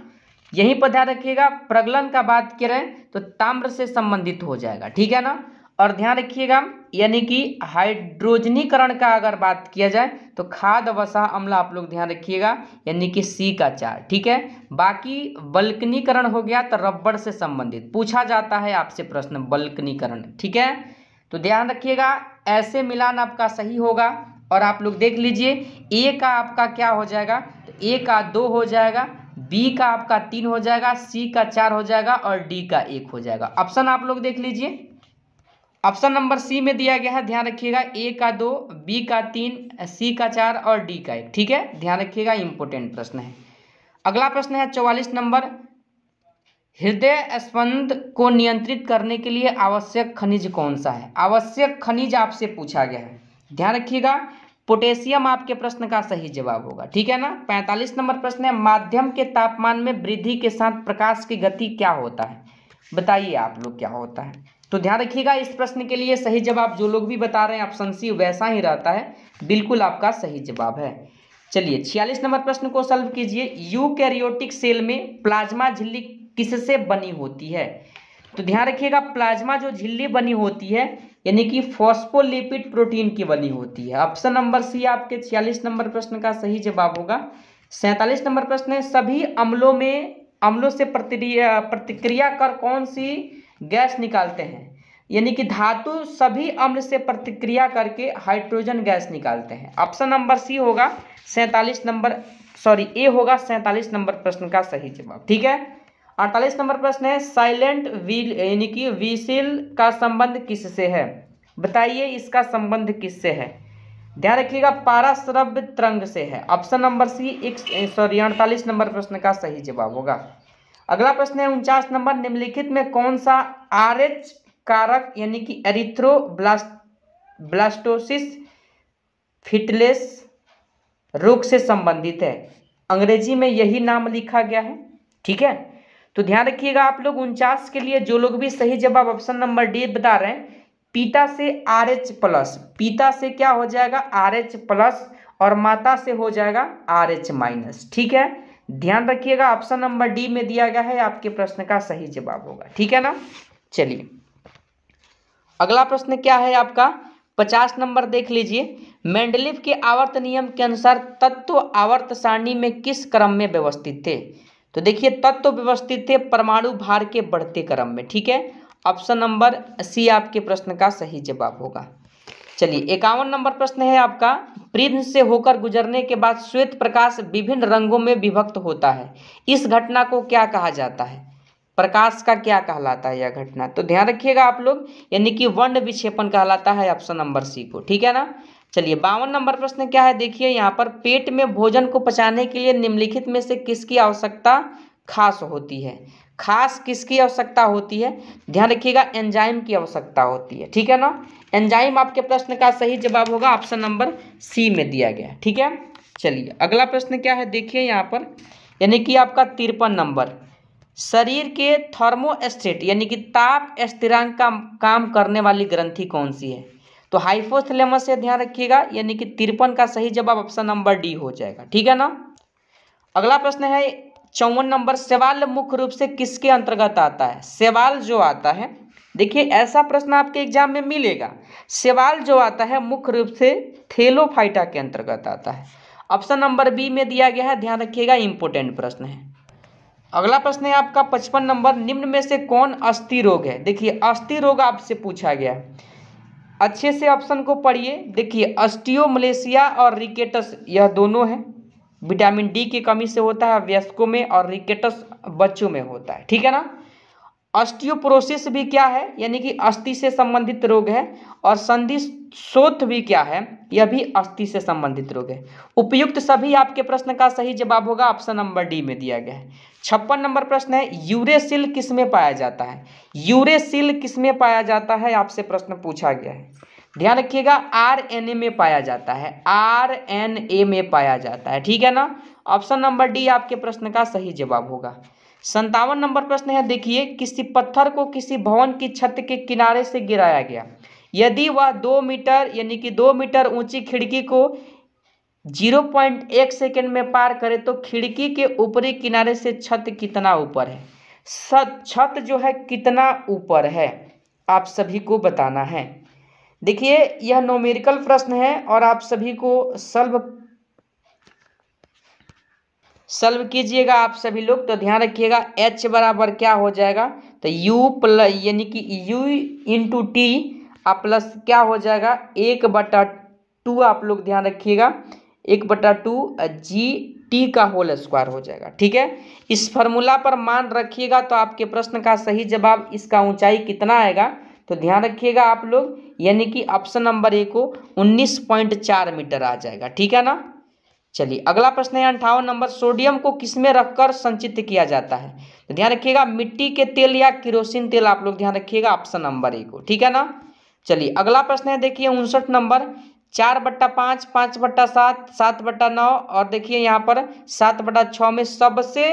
यहीं पर ध्यान रखिएगा, प्रगलन का बात करें तो ताम्र से संबंधित हो जाएगा, ठीक है ना। और ध्यान रखिएगा, यानी कि हाइड्रोजनीकरण का अगर बात किया जाए तो खाद वसा अम्ल, आप लोग ध्यान रखिएगा, यानी कि सी का 4, ठीक है। बाकी बल्कनीकरण हो गया तो रबड़ से संबंधित पूछा जाता है आपसे प्रश्न, बल्कनीकरण, ठीक है। तो ध्यान रखिएगा, ऐसे मिलान आपका सही होगा, और आप लोग देख लीजिए ए का आपका क्या हो जाएगा, तो ए का 2 हो जाएगा, बी का आपका 3 हो जाएगा, सी का 4 हो जाएगा, और डी का 1 हो जाएगा। ऑप्शन आप लोग देख लीजिए, ऑप्शन नंबर सी में दिया गया है, ध्यान रखिएगा, ए का 2, बी का 3, सी का 4 और डी का 1, ठीक है, ध्यान रखिएगा, इंपॉर्टेंट प्रश्न है। अगला प्रश्न है 44 नंबर, हृदय स्पंद को नियंत्रित करने के लिए आवश्यक खनिज कौन सा है। आवश्यक खनिज आपसे पूछा गया है, ध्यान रखिएगा, पोटेशियम आपके प्रश्न का सही जवाब होगा, ठीक है ना। 45 नंबर प्रश्न है, माध्यम के तापमान में वृद्धि के साथ प्रकाश की गति क्या होता है, बताइए आप लोग क्या होता है। तो ध्यान रखिएगा, इस प्रश्न के लिए सही जवाब जो लोग भी बता रहे हैं ऑप्शन सी वैसा ही रहता है, बिल्कुल आपका सही जवाब है। चलिए 46 नंबर प्रश्न को सॉल्व कीजिए। यूकैरियोटिक सेल में प्लाज्मा झिल्ली किससे बनी होती है। तो ध्यान रखिएगा, प्लाज्मा जो झिल्ली बनी होती है यानी कि फॉस्फोलिपिड प्रोटीन की बनी होती है। ऑप्शन नंबर सी आपके 46 नंबर प्रश्न का सही जवाब होगा। 47 नंबर प्रश्न है, सभी अम्लों से प्रतिक्रिया कर कौन सी गैस निकालते हैं? यानी कि धातु सभी अम्ल से प्रतिक्रिया करके हाइड्रोजन गैस निकालते हैं। ऑप्शन नंबर सी होगा 47 नंबर, सॉरी ए होगा 47 नंबर प्रश्न का सही जवाब। ठीक है। 48 नंबर प्रश्न है, साइलेंट व्हील यानी कि व्हीसिल का संबंध किससे है? बताइए इसका संबंध किससे है? ध्यान रखिएगा, पाराश्रव्य तरंग से है। ऑप्शन नंबर सी 48 नंबर प्रश्न का सही जवाब होगा। अगला प्रश्न है 49 नंबर, निम्नलिखित में कौन सा आरएच कारक यानी कि एरिथ्रोब्लास्टोसिस फिटलेस रोग से संबंधित है? अंग्रेजी में यही नाम लिखा गया है। ठीक है, तो ध्यान रखिएगा आप लोग 49 के लिए जो लोग भी सही जवाब ऑप्शन नंबर डी बता रहे हैं, पिता से RH प्लस, पिता से क्या हो जाएगा RH प्लस और माता से हो जाएगा RH माइनस। ठीक है, ध्यान रखिएगा ऑप्शन नंबर डी में दिया गया है आपके प्रश्न का सही जवाब होगा। ठीक है ना। चलिए अगला प्रश्न क्या है आपका 50 नंबर देख लीजिए, मेंडलीव के आवर्त नियम के अनुसार तत्व आवर्त सारणी में किस क्रम में व्यवस्थित थे? तो देखिए तत्व व्यवस्थित थे परमाणु भार के बढ़ते क्रम में। ठीक है, ऑप्शन नंबर सी आपके प्रश्न का सही जवाब होगा। चलिए 51 नंबर प्रश्न है आपका, प्रिज्म से होकर गुजरने के बाद श्वेत प्रकाश विभिन्न रंगों में विभक्त होता है, इस घटना को क्या कहा जाता है? प्रकाश का क्या कहलाता है यह घटना? तो ध्यान रखिएगा आप लोग, यानी कि वर्ण विक्षेपण कहलाता है ऑप्शन नंबर सी को। ठीक है ना। चलिए 52 नंबर प्रश्न क्या है, देखिए यहाँ पर, पेट में भोजन को पचाने के लिए निम्नलिखित में से किसकी आवश्यकता खास होती है? खास किसकी आवश्यकता होती है? ध्यान रखिएगा एंजाइम की आवश्यकता होती है। ठीक है ना, एंजाइम आपके प्रश्न का सही जवाब होगा, ऑप्शन नंबर सी में दिया गया। ठीक है, चलिए अगला प्रश्न क्या है, देखिए यहाँ पर, यानी कि आपका 53 नंबर, शरीर के थर्मोस्टेट यानी कि ताप स्थिरांक का काम करने वाली ग्रंथि कौन सी है? तो हाइपोथैलेमस से, ध्यान रखिएगा, यानी कि 53 का सही जवाब ऑप्शन नंबर डी हो जाएगा। ठीक है ना। अगला प्रश्न है 54 नंबर, शैवाल मुख्य रूप से किसके अंतर्गत आता है? शैवाल जो आता है, देखिए ऐसा प्रश्न आपके एग्जाम में मिलेगा, शैवाल जो आता है मुख्य रूप से थैलोफाइटा के अंतर्गत आता है। ऑप्शन नंबर बी में दिया गया है, ध्यान रखिएगा इंपॉर्टेंट प्रश्न है। अगला प्रश्न है आपका 55 नंबर, निम्न में से कौन अस्थि रोग है? देखिए अस्थि रोग आपसे पूछा गया है, अच्छे से ऑप्शन को पढ़िए। देखिए ऑस्टियोमलेशिया और रिकेटस यह दोनों हैं, विटामिन डी की कमी से होता है वयस्कों में और रिकेटस बच्चों में होता है। ठीक है ना। ऑस्टियोपोरोसिस भी क्या है, यानी कि अस्थि से संबंधित रोग है, और संधि शोथ भी क्या है, यह भी अस्थि से संबंधित रोग है। उपयुक्त सभी आपके प्रश्न का सही जवाब होगा, ऑप्शन नंबर डी में दिया गया है। 56 नंबर प्रश्न है, यूरेसिल किस में पाया जाता है? यूरेसिल किस में पाया जाता है आपसे प्रश्न पूछा गया है। ध्यान रखिएगा RNA में पाया जाता है, RNA में पाया जाता है। ठीक है ना, ऑप्शन नंबर डी आपके प्रश्न का सही जवाब होगा। 57 नंबर प्रश्न है, देखिए किसी पत्थर को किसी भवन की छत के किनारे से गिराया गया, यदि वह 2 मीटर यानी कि 2 मीटर ऊंची खिड़की को 0.1 सेकेंड में पार करे तो खिड़की के ऊपरी किनारे से छत कितना ऊपर है? छत जो है कितना ऊपर है, आप सभी को बताना है। देखिए यह न्यूमेरिकल प्रश्न है और आप सभी को सॉल्व कीजिएगा आप सभी लोग। तो ध्यान रखिएगा H बराबर क्या हो जाएगा, तो U प्लस यानी कि U इंटू टी प्लस क्या हो जाएगा 1/2, आप लोग ध्यान रखिएगा 1/2 GT का होल स्क्वायर हो जाएगा। ठीक है, इस फार्मूला पर मान रखिएगा तो आपके प्रश्न का सही जवाब इसका ऊंचाई कितना आएगा, तो ध्यान रखिएगा आप लोग, यानी कि ऑप्शन नंबर ए को 19.4 मीटर आ जाएगा। ठीक है ना। चलिए अगला प्रश्न है 58 नंबर, सोडियम को किसमें रखकर संचित किया जाता है? तो ध्यान रखिएगा मिट्टी के तेल या केरोसिन तेल, आप लोग ध्यान रखिएगा ऑप्शन नंबर ए को। ठीक है ना। चलिए अगला प्रश्न है, देखिए 59 नंबर, 4/5, 5/7, 7/9 और देखिए यहाँ पर 7/6 में सबसे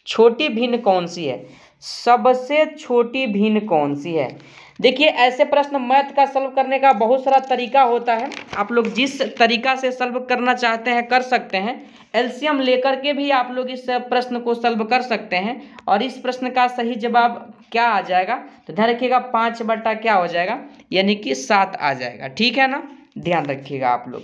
छोटी भिन्न कौन सी है? सबसे छोटी भिन्न कौन सी है? देखिए ऐसे प्रश्न मैथ का सॉल्व करने का बहुत सारा तरीका होता है, आप लोग जिस तरीका से सॉल्व करना चाहते हैं कर सकते हैं। एलसीएम लेकर के भी आप लोग इस प्रश्न को सॉल्व कर सकते हैं। और इस प्रश्न का सही जवाब क्या आ जाएगा, तो ध्यान रखिएगा 5 बटा क्या हो जाएगा, यानी कि 7 आ जाएगा। ठीक है ना, ध्यान रखिएगा आप लोग।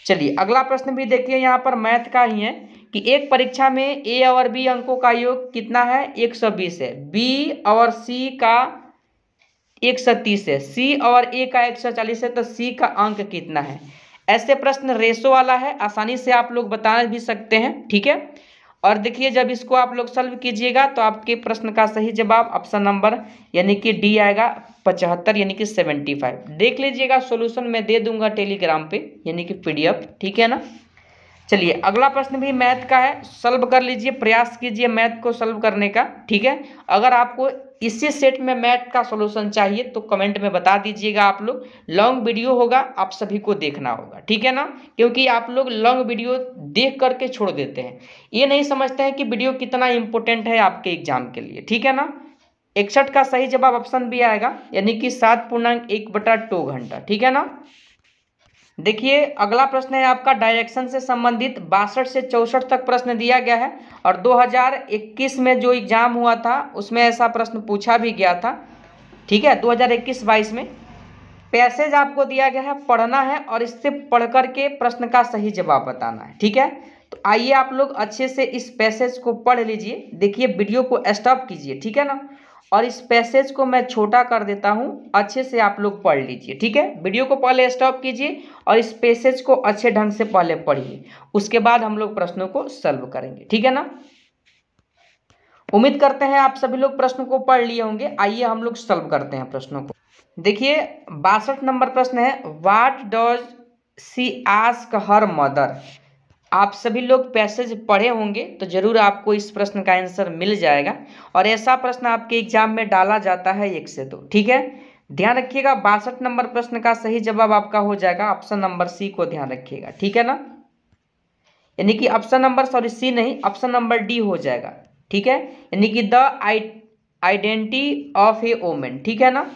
चलिए अगला प्रश्न भी देखिए, यहाँ पर मैथ का ही है कि एक परीक्षा में ए और बी अंकों का योग कितना है, 120 है। बी और सी का 130 है, सी और ए का 140 है, तो सी का अंक कितना है। ऐसे प्रश्न रेशो वाला है, आसानी से आप लोग बता भी सकते हैं। ठीक है, और देखिए जब इसको आप लोग सॉल्व कीजिएगा तो आपके प्रश्न का सही जवाब ऑप्शन नंबर यानी कि डी आएगा 75 यानी कि 75। देख लीजिएगा सॉल्यूशन मैं दे दूंगा टेलीग्राम पे यानी कि पीडीएफ। ठीक है ना, चलिए अगला प्रश्न भी मैथ का है, सॉल्व कर लीजिए, प्रयास कीजिए मैथ को सॉल्व करने का। ठीक है, अगर आपको इसी सेट में मैथ का सॉल्यूशन चाहिए तो कमेंट में बता दीजिएगा आप लोग। लॉन्ग वीडियो होगा, आप सभी को देखना होगा। ठीक है ना, क्योंकि आप लोग लॉन्ग वीडियो देख करके छोड़ देते हैं, ये नहीं समझते हैं कि वीडियो कितना इंपॉर्टेंट है आपके एग्जाम के लिए। ठीक है ना, 61 का सही जवाब ऑप्शन भी आएगा, यानी कि 7.1/2 घंटा। ठीक है ना, देखिए अगला प्रश्न है आपका डायरेक्शन से संबंधित 62 से 64 तक प्रश्न दिया गया है। और 2021 में जो एग्जाम हुआ था उसमें ऐसा प्रश्न पूछा भी गया था। ठीक है, 2021-22 में पैसेज आपको दिया गया है, पढ़ना है और इससे पढ़ करके प्रश्न का सही जवाब बताना है। ठीक है, तो आइए आप लोग अच्छे से इस पैसेज को पढ़ लीजिए। देखिए वीडियो को स्टॉप कीजिए। ठीक है ना, और इस पैसेज को मैं छोटा कर देता हूं, अच्छे से आप लोग पढ़ लीजिए। ठीक है, वीडियो को पहले स्टॉप कीजिए और इस पैसेज को अच्छे ढंग से पहले पढ़िए, उसके बाद हम लोग प्रश्नों को सॉल्व करेंगे। ठीक है ना, उम्मीद करते हैं आप सभी लोग प्रश्न को पढ़ लिए होंगे। आइए हम लोग सॉल्व करते हैं प्रश्नों को। देखिए 62 नंबर प्रश्न है, what does she ask her mother. आप सभी लोग पैसेज पढ़े होंगे तो जरूर आपको इस प्रश्न का आंसर मिल जाएगा, और ऐसा प्रश्न आपके एग्जाम में डाला जाता है 1 से 2। ठीक है, ध्यान रखिएगा 62 नंबर प्रश्न का सही जवाब आपका हो जाएगा ऑप्शन नंबर सी को ध्यान रखिएगा। ठीक है ना, यानी कि ऑप्शन नंबर सी नहीं, ऑप्शन नंबर डी हो जाएगा। ठीक है, यानी कि the identity of A women. ठीक है ना,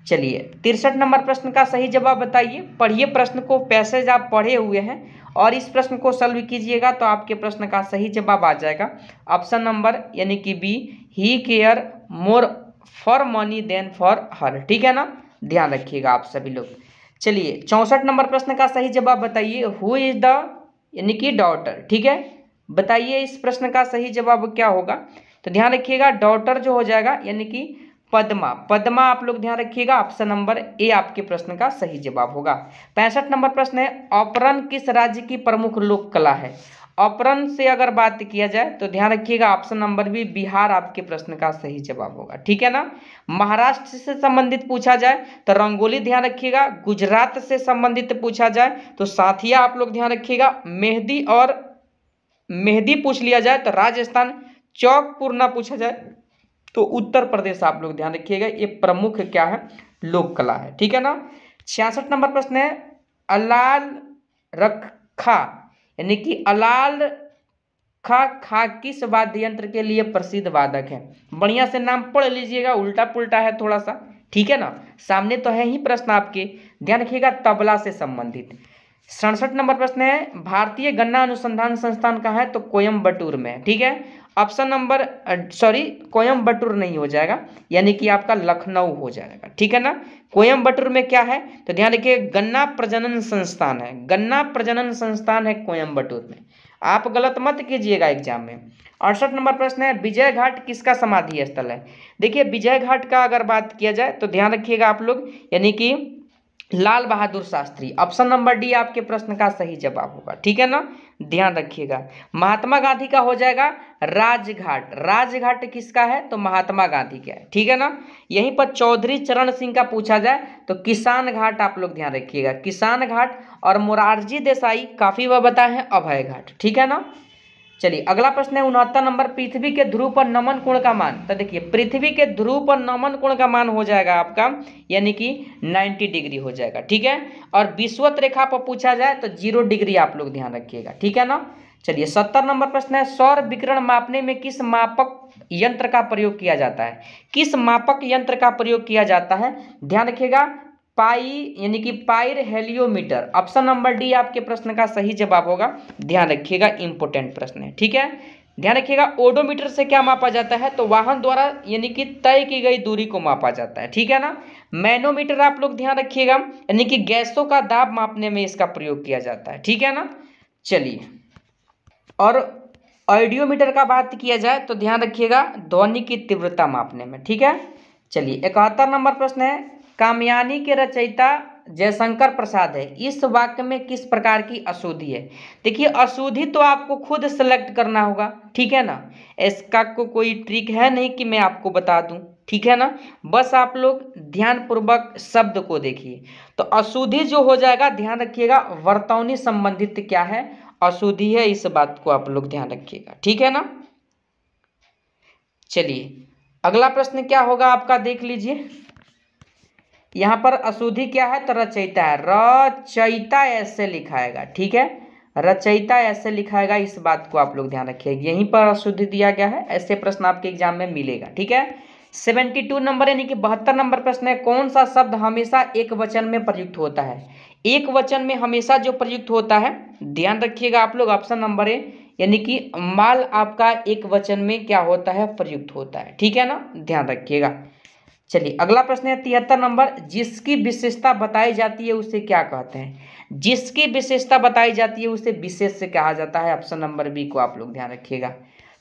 चलिए 63 नंबर प्रश्न का सही जवाब बताइए। पढ़िए प्रश्न को, पैसेज आप पढ़े हुए हैं और इस प्रश्न को सॉल्व कीजिएगा तो आपके प्रश्न का सही जवाब आ जाएगा ऑप्शन नंबर यानी कि B, he care more for money than for her. ठीक है ना, ध्यान रखिएगा आप सभी लोग। चलिए 64 नंबर प्रश्न का सही जवाब बताइए, हु इज द यानी कि डॉटर। ठीक है, बताइए इस प्रश्न का सही जवाब क्या होगा, तो ध्यान रखिएगा डॉटर जो हो जाएगा यानी कि पद्मा। पद्मा आप लोग ध्यान रखिएगा, ऑप्शन नंबर ए आपके प्रश्न का सही जवाब होगा। 65 नंबर प्रश्न है, ऑपरन किस राज्य की प्रमुख लोक कला है। ऑपरन से अगर बात किया जाए तो ध्यान रखिएगा ऑप्शन नंबर बी, बिहार आपके प्रश्न का सही जवाब होगा। ठीक है ना, महाराष्ट्र से संबंधित पूछा जाए तो रंगोली ध्यान रखिएगा, गुजरात से संबंधित पूछा जाए तो साथिया आप लोग ध्यान रखिएगा, मेहंदी और मेहंदी पूछ लिया जाए तो राजस्थान, चौक पूर्णा पूछा जाए तो उत्तर प्रदेश आप लोग ध्यान रखिएगा। ये प्रमुख क्या है, लोक कला है। ठीक है ना, 66 नंबर प्रश्न है, अलाल रखा यानी कि अलाल खा किस वाद्य यंत्र के लिए प्रसिद्ध वादक है। बढ़िया से नाम पढ़ लीजिएगा, उल्टा पुल्टा है थोड़ा सा। ठीक है ना, सामने तो है ही प्रश्न आपके, ध्यान रखिएगा तबला से संबंधित। 67 नंबर प्रश्न है, भारतीय गन्ना अनुसंधान संस्थान कहाँ है, तो कोयम्बटूर में। ठीक है, ऑप्शन नंबर कोयम्बटूर नहीं हो जाएगा, यानी कि आपका लखनऊ हो जाएगा। ठीक है ना, कोयम्बटूर में क्या है, तो ध्यान रखिए गन्ना प्रजनन संस्थान है, गन्ना प्रजनन संस्थान है कोयम्बटूर में। आप गलत मत कीजिएगा एग्जाम में। 68 नंबर प्रश्न है, विजय घाट किसका समाधि स्थल है। देखिए विजय घाट का अगर बात किया जाए तो ध्यान रखिएगा आप लोग, यानी कि Lal Bahadur Shastri, option number D आपके प्रश्न का सही जवाब होगा। ठीक है ना, ध्यान रखिएगा। महात्मा गांधी का हो जाएगा राजघाट। राजघाट किसका है, तो महात्मा गांधी का है। ठीक है ना, यहीं पर चौधरी चरण सिंह का पूछा जाए तो किसान घाट आप लोग ध्यान रखिएगा, किसान घाट। और मोरारजी देसाई काफी वह बताए हैं अभय घाट। ठीक है ना, चलिए अगला प्रश्न है 69 नंबर, पृथ्वी के ध्रुव पर नमन कोण का मान। तो देखिए पृथ्वी के ध्रुव पर नमन कोण का मान हो जाएगा आपका यानी कि 90 डिग्री हो जाएगा। ठीक है, और विषुवत रेखा पर पूछा जाए तो 0 डिग्री आप लोग ध्यान रखिएगा। ठीक है ना, चलिए 70 नंबर प्रश्न है, सौर विकिरण मापने में किस मापक यंत्र का प्रयोग किया जाता है? किस मापक यंत्र का प्रयोग किया जाता है? ध्यान रखिएगा, पाई यानी कि pi r heliometer. Option number D आपके प्रश्न का सही जवाब होगा। ध्यान रखिएगा, इंपोर्टेंट प्रश्न है, ठीक है। ध्यान रखिएगा, ओडोमीटर से क्या मापा जाता है? तो वाहन द्वारा यानी कि तय की गई दूरी को मापा जाता है, ठीक है ना। मैनोमीटर आप लोग ध्यान रखिएगा, यानी कि गैसों का दाब मापने में इसका प्रयोग किया जाता है, ठीक है ना। चलिए, और ऑडियोमीटर का बात किया जाए तो ध्यान रखिएगा, ध्वनि की तीव्रता मापने में, ठीक है। चलिए 71 नंबर प्रश्न है, कामयानी के रचयिता जयशंकर प्रसाद है, इस वाक्य में किस प्रकार की अशुद्धि है? देखिए, अशुद्धि तो आपको खुद सेलेक्ट करना होगा, ठीक है ना। इसका कोई ट्रिक है नहीं कि मैं आपको बता दूं, ठीक है ना। बस आप लोग ध्यानपूर्वक शब्द को देखिए। तो अशुद्धि जो हो जाएगा, ध्यान रखिएगा, वर्तौनी संबंधित क्या है? अशुद्धि है, इस बात को आप लोग ध्यान रखिएगा, ठीक है ना। चलिए अगला प्रश्न क्या होगा आपका, देख लीजिए। यहाँ पर अशुद्धि क्या है? तो रचयिता है, रचयिता ऐसे लिखाएगा, ठीक है। रचयिता ऐसे लिखाएगा, इस बात को आप लोग ध्यान रखिए, यहीं पर अशुद्धि दिया गया है, ऐसे प्रश्न आपके एग्जाम में मिलेगा, ठीक है। 72 नंबर यानी कि 72 नंबर प्रश्न है, कौन सा शब्द हमेशा एक वचन में प्रयुक्त होता है? एक वचन में हमेशा जो प्रयुक्त होता है, ध्यान रखिएगा आप लोग, ऑप्शन नंबर ए, यानी कि माल आपका एक वचन में क्या होता है? प्रयुक्त होता है, ठीक है ना, ध्यान रखिएगा। चलिए अगला प्रश्न है 73 नंबर, जिसकी विशेषता बताई जाती है उसे क्या कहते हैं? जिसकी विशेषता बताई जाती है उसे विशेष से कहा जाता है, ऑप्शन नंबर बी को आप लोग ध्यान रखिएगा।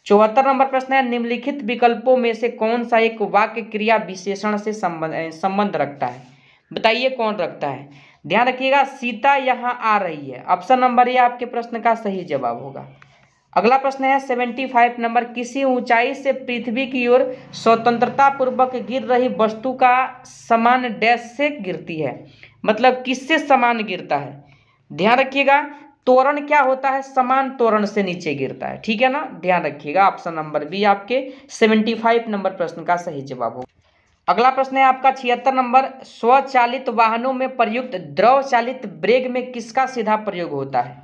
74 नंबर प्रश्न है, निम्नलिखित विकल्पों में से कौन सा एक वाक्य क्रिया विशेषण से संबंध रखता है? बताइए कौन रखता है? ध्यान रखिएगा, सीता यहाँ आ रही है, ऑप्शन नंबर ए आपके प्रश्न का सही जवाब होगा। अगला प्रश्न है 75 नंबर, किसी ऊंचाई से पृथ्वी की ओर स्वतंत्रता पूर्वक गिर रही वस्तु का समान डैश से गिरती है, मतलब किससे समान गिरता है? ध्यान रखिएगा, त्वरण क्या होता है? समान त्वरण से नीचे गिरता है, ठीक है ना, ध्यान रखिएगा, ऑप्शन नंबर बी आपके 75 नंबर प्रश्न का सही जवाब होगा। अगला प्रश्न है आपका 76 नंबर, स्वचालित वाहनों में प्रयुक्त द्रव चालित ब्रेक में किसका सीधा प्रयोग होता है?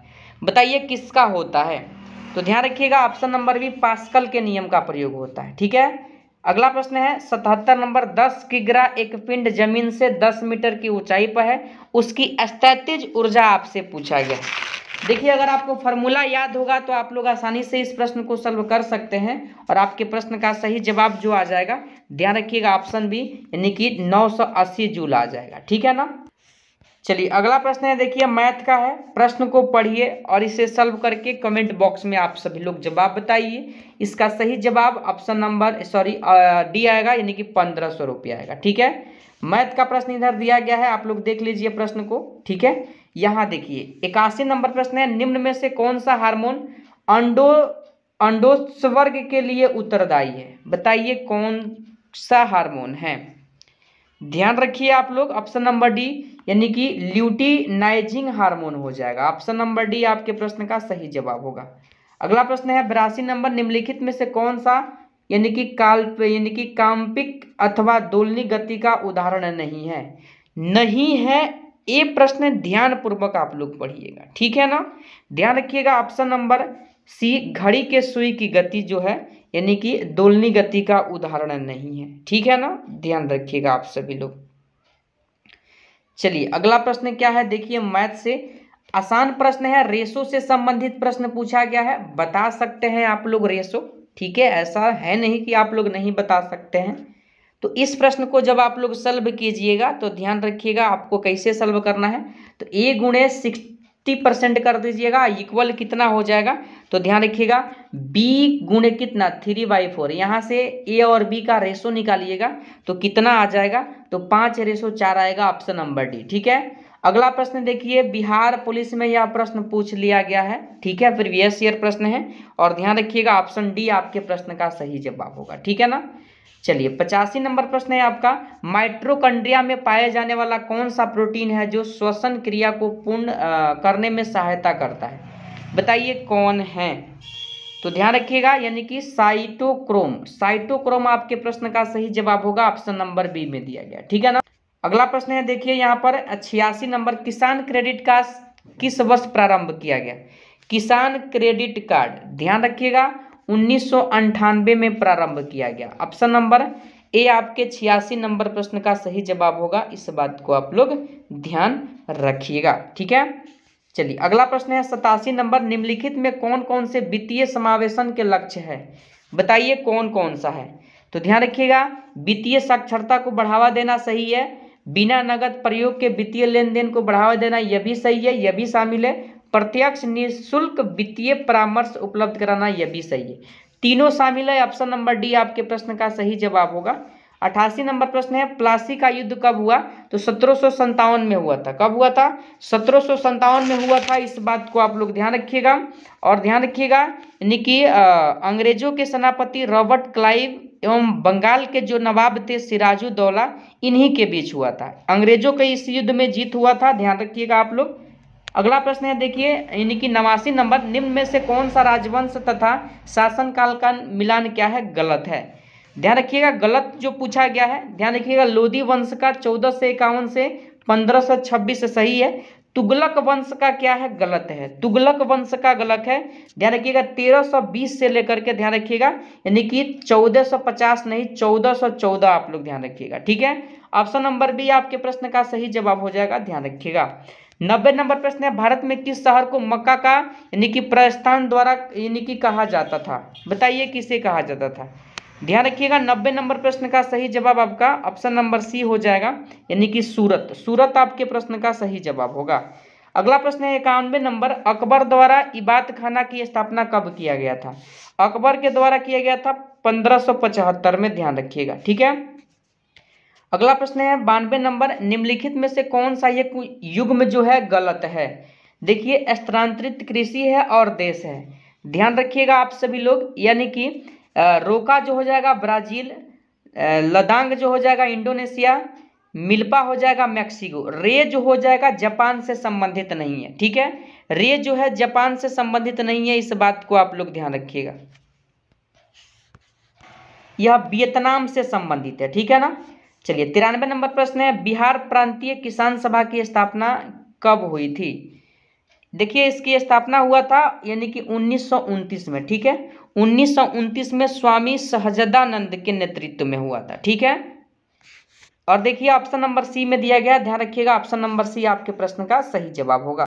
बताइए किसका होता है? तो ध्यान रखिएगा, ऑप्शन नंबर बी, पास्कल के नियम का प्रयोग होता है, ठीक है। अगला प्रश्न है 77 नंबर, 10 किग्रा एक पिंड जमीन से 10 मीटर की ऊंचाई पर है, उसकी स्थैतिज ऊर्जा आपसे पूछा गया। देखिए, अगर आपको फॉर्मूला याद होगा तो आप लोग आसानी से इस प्रश्न को सॉल्व कर सकते हैं, और आपके प्रश्न का सही जवाब जो आ जाएगा, ध्यान रखिएगा, ऑप्शन बी, यानी कि 980 जूल आ जाएगा, ठीक है ना। चलिए अगला प्रश्न है, देखिए मैथ का है, प्रश्न को पढ़िए और इसे सॉल्व करके कमेंट बॉक्स में आप सभी लोग जवाब बताइए। इसका सही जवाब ऑप्शन नंबर डी आएगा, यानी कि 1500 रुपये आएगा, ठीक है। मैथ का प्रश्न इधर दिया गया है, आप लोग देख लीजिए प्रश्न को, ठीक है। यहाँ देखिए 81 नंबर प्रश्न है, निम्न में से कौन सा हार्मोन अंडोत्सर्ग के लिए उत्तरदायी है? बताइए कौन सा हार्मोन है? ध्यान रखिए आप लोग, ऑप्शन नंबर डी, यानी कि ल्यूटिनाइजिंग हार्मोन हो जाएगा, ऑप्शन नंबर डी आपके प्रश्न का सही जवाब होगा। अगला प्रश्न है 82 नंबर, निम्नलिखित में से कौन सा यानी कि काम्पिक अथवा दोलनी गति का उदाहरण नहीं है? नहीं है, ये प्रश्न ध्यान पूर्वक आप लोग पढ़िएगा, ठीक है ना। ध्यान रखिएगा, ऑप्शन नंबर सी, घड़ी के सुई की गति जो है, यानी कि दोलनी गति का उदाहरण नहीं है, ठीक है ना, ध्यान रखिएगा आप सभी लोग। चलिए अगला प्रश्न क्या है, देखिए मैथ से आसान प्रश्न है, रेशो से संबंधित प्रश्न पूछा गया है, बता सकते हैं आप लोग रेशो, ठीक है, ऐसा है नहीं कि आप लोग नहीं बता सकते हैं। तो इस प्रश्न को जब आप लोग सॉल्व कीजिएगा तो ध्यान रखिएगा आपको कैसे सॉल्व करना है। तो a गुणे 60% कर दीजिएगा, इक्वल कितना हो जाएगा? तो ध्यान रखिएगा, b गुणे कितना 3/4, यहाँ से a और b का रेशो निकालिएगा तो कितना आ जाएगा? तो 5:4 आएगा, ऑप्शन नंबर डी, ठीक है। अगला प्रश्न देखिए, बिहार पुलिस में यह प्रश्न पूछ लिया गया है, ठीक है, प्रीवियस ईयर प्रश्न है, और ध्यान रखिएगा ऑप्शन डी आपके प्रश्न का सही जवाब होगा, ठीक है ना। चलिए 85 नंबर प्रश्न है आपका, माइटोकॉन्ड्रिया में पाया जाने वाला कौन सा प्रोटीन है जो श्वसन क्रिया को पूर्ण करने में सहायता करता है? बताइए कौन है? तो ध्यान रखिएगा, यानी कि साइटोक्रोम, साइटोक्रोम आपके प्रश्न का सही जवाब होगा, ऑप्शन नंबर बी में दिया गया, ठीक है ना। अगला प्रश्न है, देखिए यहाँ पर 86 नंबर, किसान क्रेडिट कार्ड किस वर्ष प्रारंभ किया गया? किसान क्रेडिट कार्ड, ध्यान रखिएगा 1998 में प्रारंभ किया गया। ऑप्शन नंबर ए आपके 86 नंबर प्रश्न का सही जवाब होगा। इस बात को आप लोग ध्यान रखिएगा, ठीक है। चलिए अगला प्रश्न है 87 नंबर, निम्नलिखित में कौन कौन से वित्तीय समावेशन के लक्ष्य है, बताइए कौन कौन सा है। तो ध्यान रखिएगा, वित्तीय साक्षरता को बढ़ावा देना सही है, बिना नगद प्रयोग के वित्तीय लेन देन को बढ़ावा देना यह भी सही है, यह भी शामिल है, प्रत्यक्ष निःशुल्क वित्तीय परामर्श उपलब्ध कराना यह भी सही है, तीनों शामिल है। ऑप्शन नंबर डी आपके प्रश्न का सही जवाब होगा। 88 नंबर प्रश्न है, प्लासी का युद्ध कब हुआ, तो 1757 में हुआ था। कब हुआ था, 1757 में हुआ था। इस बात को आप लोग ध्यान रखिएगा। और ध्यान रखिएगा यानी कि अंग्रेजों के सेनापति रॉबर्ट क्लाइव एवं बंगाल के जो नवाब थे सिराजुद्दौला, इन्हीं के बीच हुआ था। अंग्रेजों के इस युद्ध में जीत हुआ था, ध्यान रखिएगा आप लोग। अगला प्रश्न है देखिए यानी कि 89 नंबर, निम्न में से कौन सा राजवंश तथा शासनकाल का मिलान क्या है, गलत है। ध्यान रखिएगा गलत जो पूछा गया है, ध्यान रखिएगा लोधी वंश का 1451 से 1526 सही है। तुगलक वंश का क्या है, गलत है। तुगलक वंश का गलत है। ध्यान रखिएगा 1320 से लेकर के, ध्यान रखिएगा यानी कि 1450 नहीं 1414 आप लोग ध्यान रखिएगा, ठीक है। ऑप्शन नंबर बी आपके प्रश्न का सही जवाब हो जाएगा, ध्यान रखिएगा। 90 नंबर प्रश्न है, भारत में किस शहर को मक्का का यानी कि प्रस्थान द्वारा यानी कि कहा जाता था, बताइए किसे कहा जाता था। ध्यान रखिएगा 90 नंबर प्रश्न का सही जवाब आपका ऑप्शन नंबर सी हो जाएगा, यानी कि सूरत। सूरत आपके प्रश्न का सही जवाब होगा। अगला प्रश्न है 91 नंबर, अकबर द्वारा इबादत खाना की स्थापना कब किया गया था। अकबर के द्वारा किया गया था 1575 में, ध्यान रखिएगा, ठीक है। अगला प्रश्न है 92 नंबर, निम्नलिखित में से कौन सा ये युग्म जो है गलत है। देखिए स्थानांतरित कृषि है और देश है, ध्यान रखिएगा आप सभी लोग, यानी कि रोका जो हो जाएगा ब्राजील, लदांग जो हो जाएगा इंडोनेशिया, मिल्पा हो जाएगा मैक्सिको, रे जो हो जाएगा जापान से संबंधित नहीं है, ठीक है। रे जो है जापान से संबंधित नहीं है, इस बात को आप लोग ध्यान रखिएगा। यह वियतनाम से संबंधित है, ठीक है ना। चलिए 93 नंबर प्रश्न है, बिहार प्रांतीय किसान सभा की स्थापना कब हुई थी। देखिए इसकी स्थापना हुआ था यानी कि 1929 में, ठीक है। 1929 में स्वामी सहजानंद के नेतृत्व में हुआ था, ठीक है। और देखिए ऑप्शन नंबर सी में दिया गया, ध्यान रखिएगा ऑप्शन नंबर सी आपके प्रश्न का सही जवाब होगा।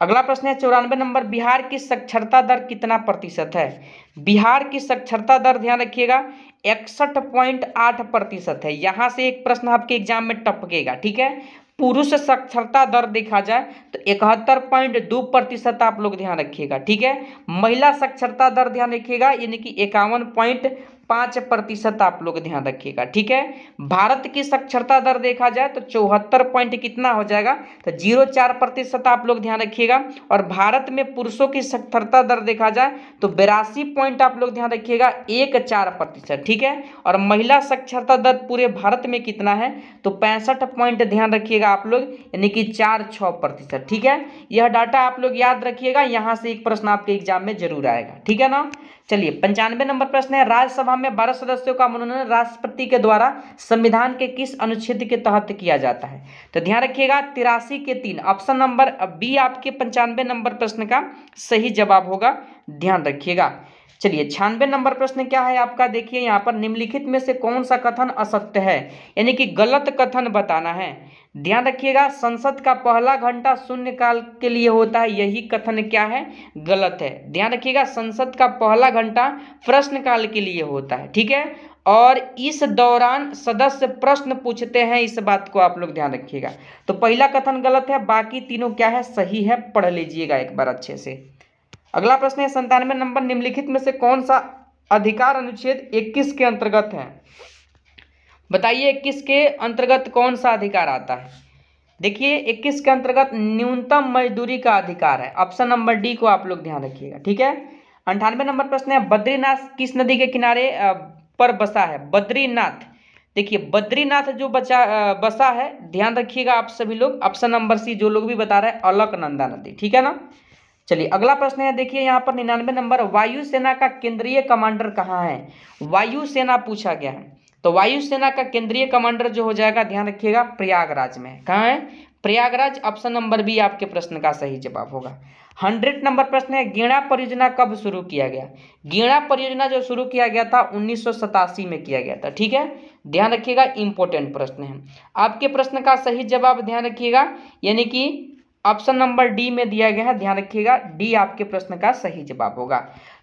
अगला प्रश्न है 94 नंबर, बिहार की साक्षरता दर कितना प्रतिशत है। बिहार की साक्षरता दर ध्यान रखिएगा 61.8% है। यहाँ से एक प्रश्न आपके एग्जाम में टपकेगा, ठीक है। पुरुष साक्षरता दर देखा जाए तो 71.2% आप लोग ध्यान रखिएगा, ठीक है। महिला साक्षरता दर ध्यान रखिएगा यानी कि 51.5% आप लोग ध्यान रखिएगा, ठीक है। भारत की साक्षरता दर देखा जाए तो 74 पॉइंट कितना हो जाएगा, तो 0.4% आप लोग ध्यान रखिएगा। और भारत में पुरुषों की साक्षरता दर देखा जाए तो 82 पॉइंट आप लोग ध्यान रखिएगा 1.4%, ठीक है। और महिला साक्षरता दर पूरे भारत में कितना है, तो 65 पॉइंट ध्यान रखिएगा आप लोग, यानी कि 4-6%, ठीक है। यह डाटा आप लोग याद रखिएगा, यहां से एक प्रश्न आपके एग्जाम में जरूर आएगा, ठीक है ना। चलिए 95 नंबर प्रश्न है, राज्यसभा में 12 सदस्यों का मनोनयन राष्ट्रपति के द्वारा संविधान के किस अनुच्छेद के तहत किया जाता है। तो ध्यान रखिएगा 83 के 3, ऑप्शन नंबर बी आपके 95 नंबर प्रश्न का सही जवाब होगा, ध्यान रखिएगा। चलिए 96 नंबर प्रश्न क्या है आपका, देखिए यहाँ पर निम्नलिखित में से कौन सा कथन असत्य है, यानी कि गलत कथन बताना है। ध्यान रखिएगा संसद का पहला घंटा शून्यकाल के लिए होता है, यही कथन क्या है, गलत है। ध्यान रखिएगा संसद का पहला घंटा प्रश्नकाल के लिए होता है, ठीक है। और इस दौरान सदस्य प्रश्न पूछते हैं, इस बात को आप लोग ध्यान रखिएगा। तो पहला कथन गलत है, बाकी तीनों क्या है, सही है, पढ़ लीजिएगा एक बार अच्छे से। अगला प्रश्न है 97 नंबर, निम्नलिखित में से कौन सा अधिकार अनुच्छेद 21 के अंतर्गत है, बताइए 21 के अंतर्गत कौन सा अधिकार आता है। देखिए 21 के अंतर्गत न्यूनतम मजदूरी का अधिकार है, ऑप्शन नंबर डी को आप लोग ध्यान रखिएगा, ठीक है। 98 नंबर प्रश्न है, बद्रीनाथ किस नदी के किनारे पर बसा है। बद्रीनाथ, देखिए बद्रीनाथ जो बसा है, ध्यान रखिएगा आप सभी लोग, ऑप्शन नंबर सी जो लोग भी बता रहे हैं, अलकनंदा नदी, ठीक है ना। चलिए अगला प्रश्न है, देखिए यहाँ पर 99 नंबर, वायुसेना का केंद्रीय कमांडर कहाँ है। वायुसेना पूछा गया है, तो वायुसेना का केंद्रीय कमांडर जो हो जाएगा, ध्यान रखिएगा प्रयागराज में। कहाँ है, प्रयागराज ऑप्शन नंबर बी आपके प्रश्न का सही जवाब होगा। 100 नंबर प्रश्न है, गीणा परियोजना कब शुरू किया गया? गीणा परियोजना जो शुरू किया गया था 1987 में किया गया था। ठीक है, ध्यान रखिएगा, इंपॉर्टेंट प्रश्न है। आपके प्रश्न का सही जवाब ध्यान रखिएगा, यानी कि ऑप्शन नंबर डी में दिया गया है, ध्यान रखिएगा, डी आपके प्रश्न का सही जवाब होगा।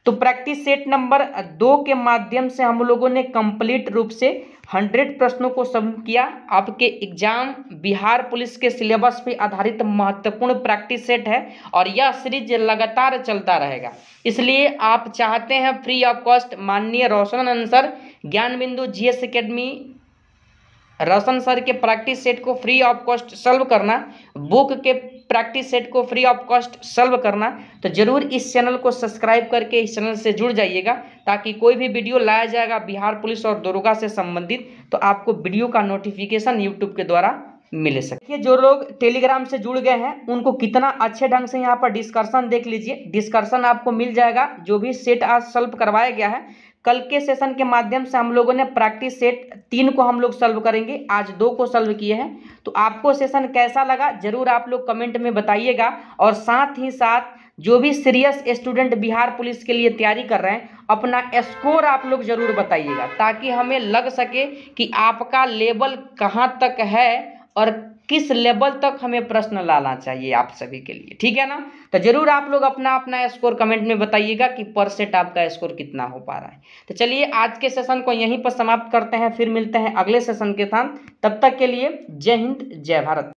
तो प्रैक्टिस सेट नंबर 2 के माध्यम से हम लोगों ने कंप्लीट रूप से 100 प्रश्नों को सॉल्व किया। आपके एग्जाम बिहार पुलिस के सिलेबस पे आधारित महत्वपूर्ण प्रैक्टिस सेट है और यह सीरीज लगातार चलता रहेगा। इसलिए आप चाहते हैं फ्री ऑफ कॉस्ट माननीय रोशन आंसर ज्ञान बिंदु जीएस एकेडमी रोशन सर के प्रैक्टिस सेट को फ्री ऑफ कॉस्ट सॉल्व करना, बुक के प्रैक्टिस सेट को फ्री ऑफ कॉस्ट सॉल्व करना, तो जरूर इस चैनल को सब्सक्राइब करके इस चैनल से जुड़ जाइएगा, ताकि कोई भी वीडियो लाया जाएगा बिहार पुलिस और दरोगा से संबंधित तो आपको वीडियो का नोटिफिकेशन यूट्यूब के द्वारा मिल सके। जो लोग टेलीग्राम से जुड़ गए हैं उनको कितना अच्छे ढंग से यहाँ पर डिस्कशन देख लीजिए। डिस्कशन आपको मिल जाएगा, जो भी सेट आज सॉल्व करवाया गया है। कल के सेशन के माध्यम से हम लोगों ने प्रैक्टिस सेट 3 को हम लोग सॉल्व करेंगे, आज 2 को सॉल्व किए हैं। तो आपको सेशन कैसा लगा जरूर आप लोग कमेंट में बताइएगा, और साथ ही साथ जो भी सीरियस स्टूडेंट बिहार पुलिस के लिए तैयारी कर रहे हैं अपना स्कोर आप लोग जरूर बताइएगा, ताकि हमें लग सके कि आपका लेवल कहाँ तक है और किस लेवल तक हमें प्रश्न लाना चाहिए आप सभी के लिए। ठीक है ना, तो जरूर आप लोग अपना अपना स्कोर कमेंट में बताइएगा कि पर सेट आपका स्कोर कितना हो पा रहा है। तो चलिए आज के सेशन को यहीं पर समाप्त करते हैं, फिर मिलते हैं अगले सेशन के साथ। तब तक के लिए जय हिंद, जय भारत।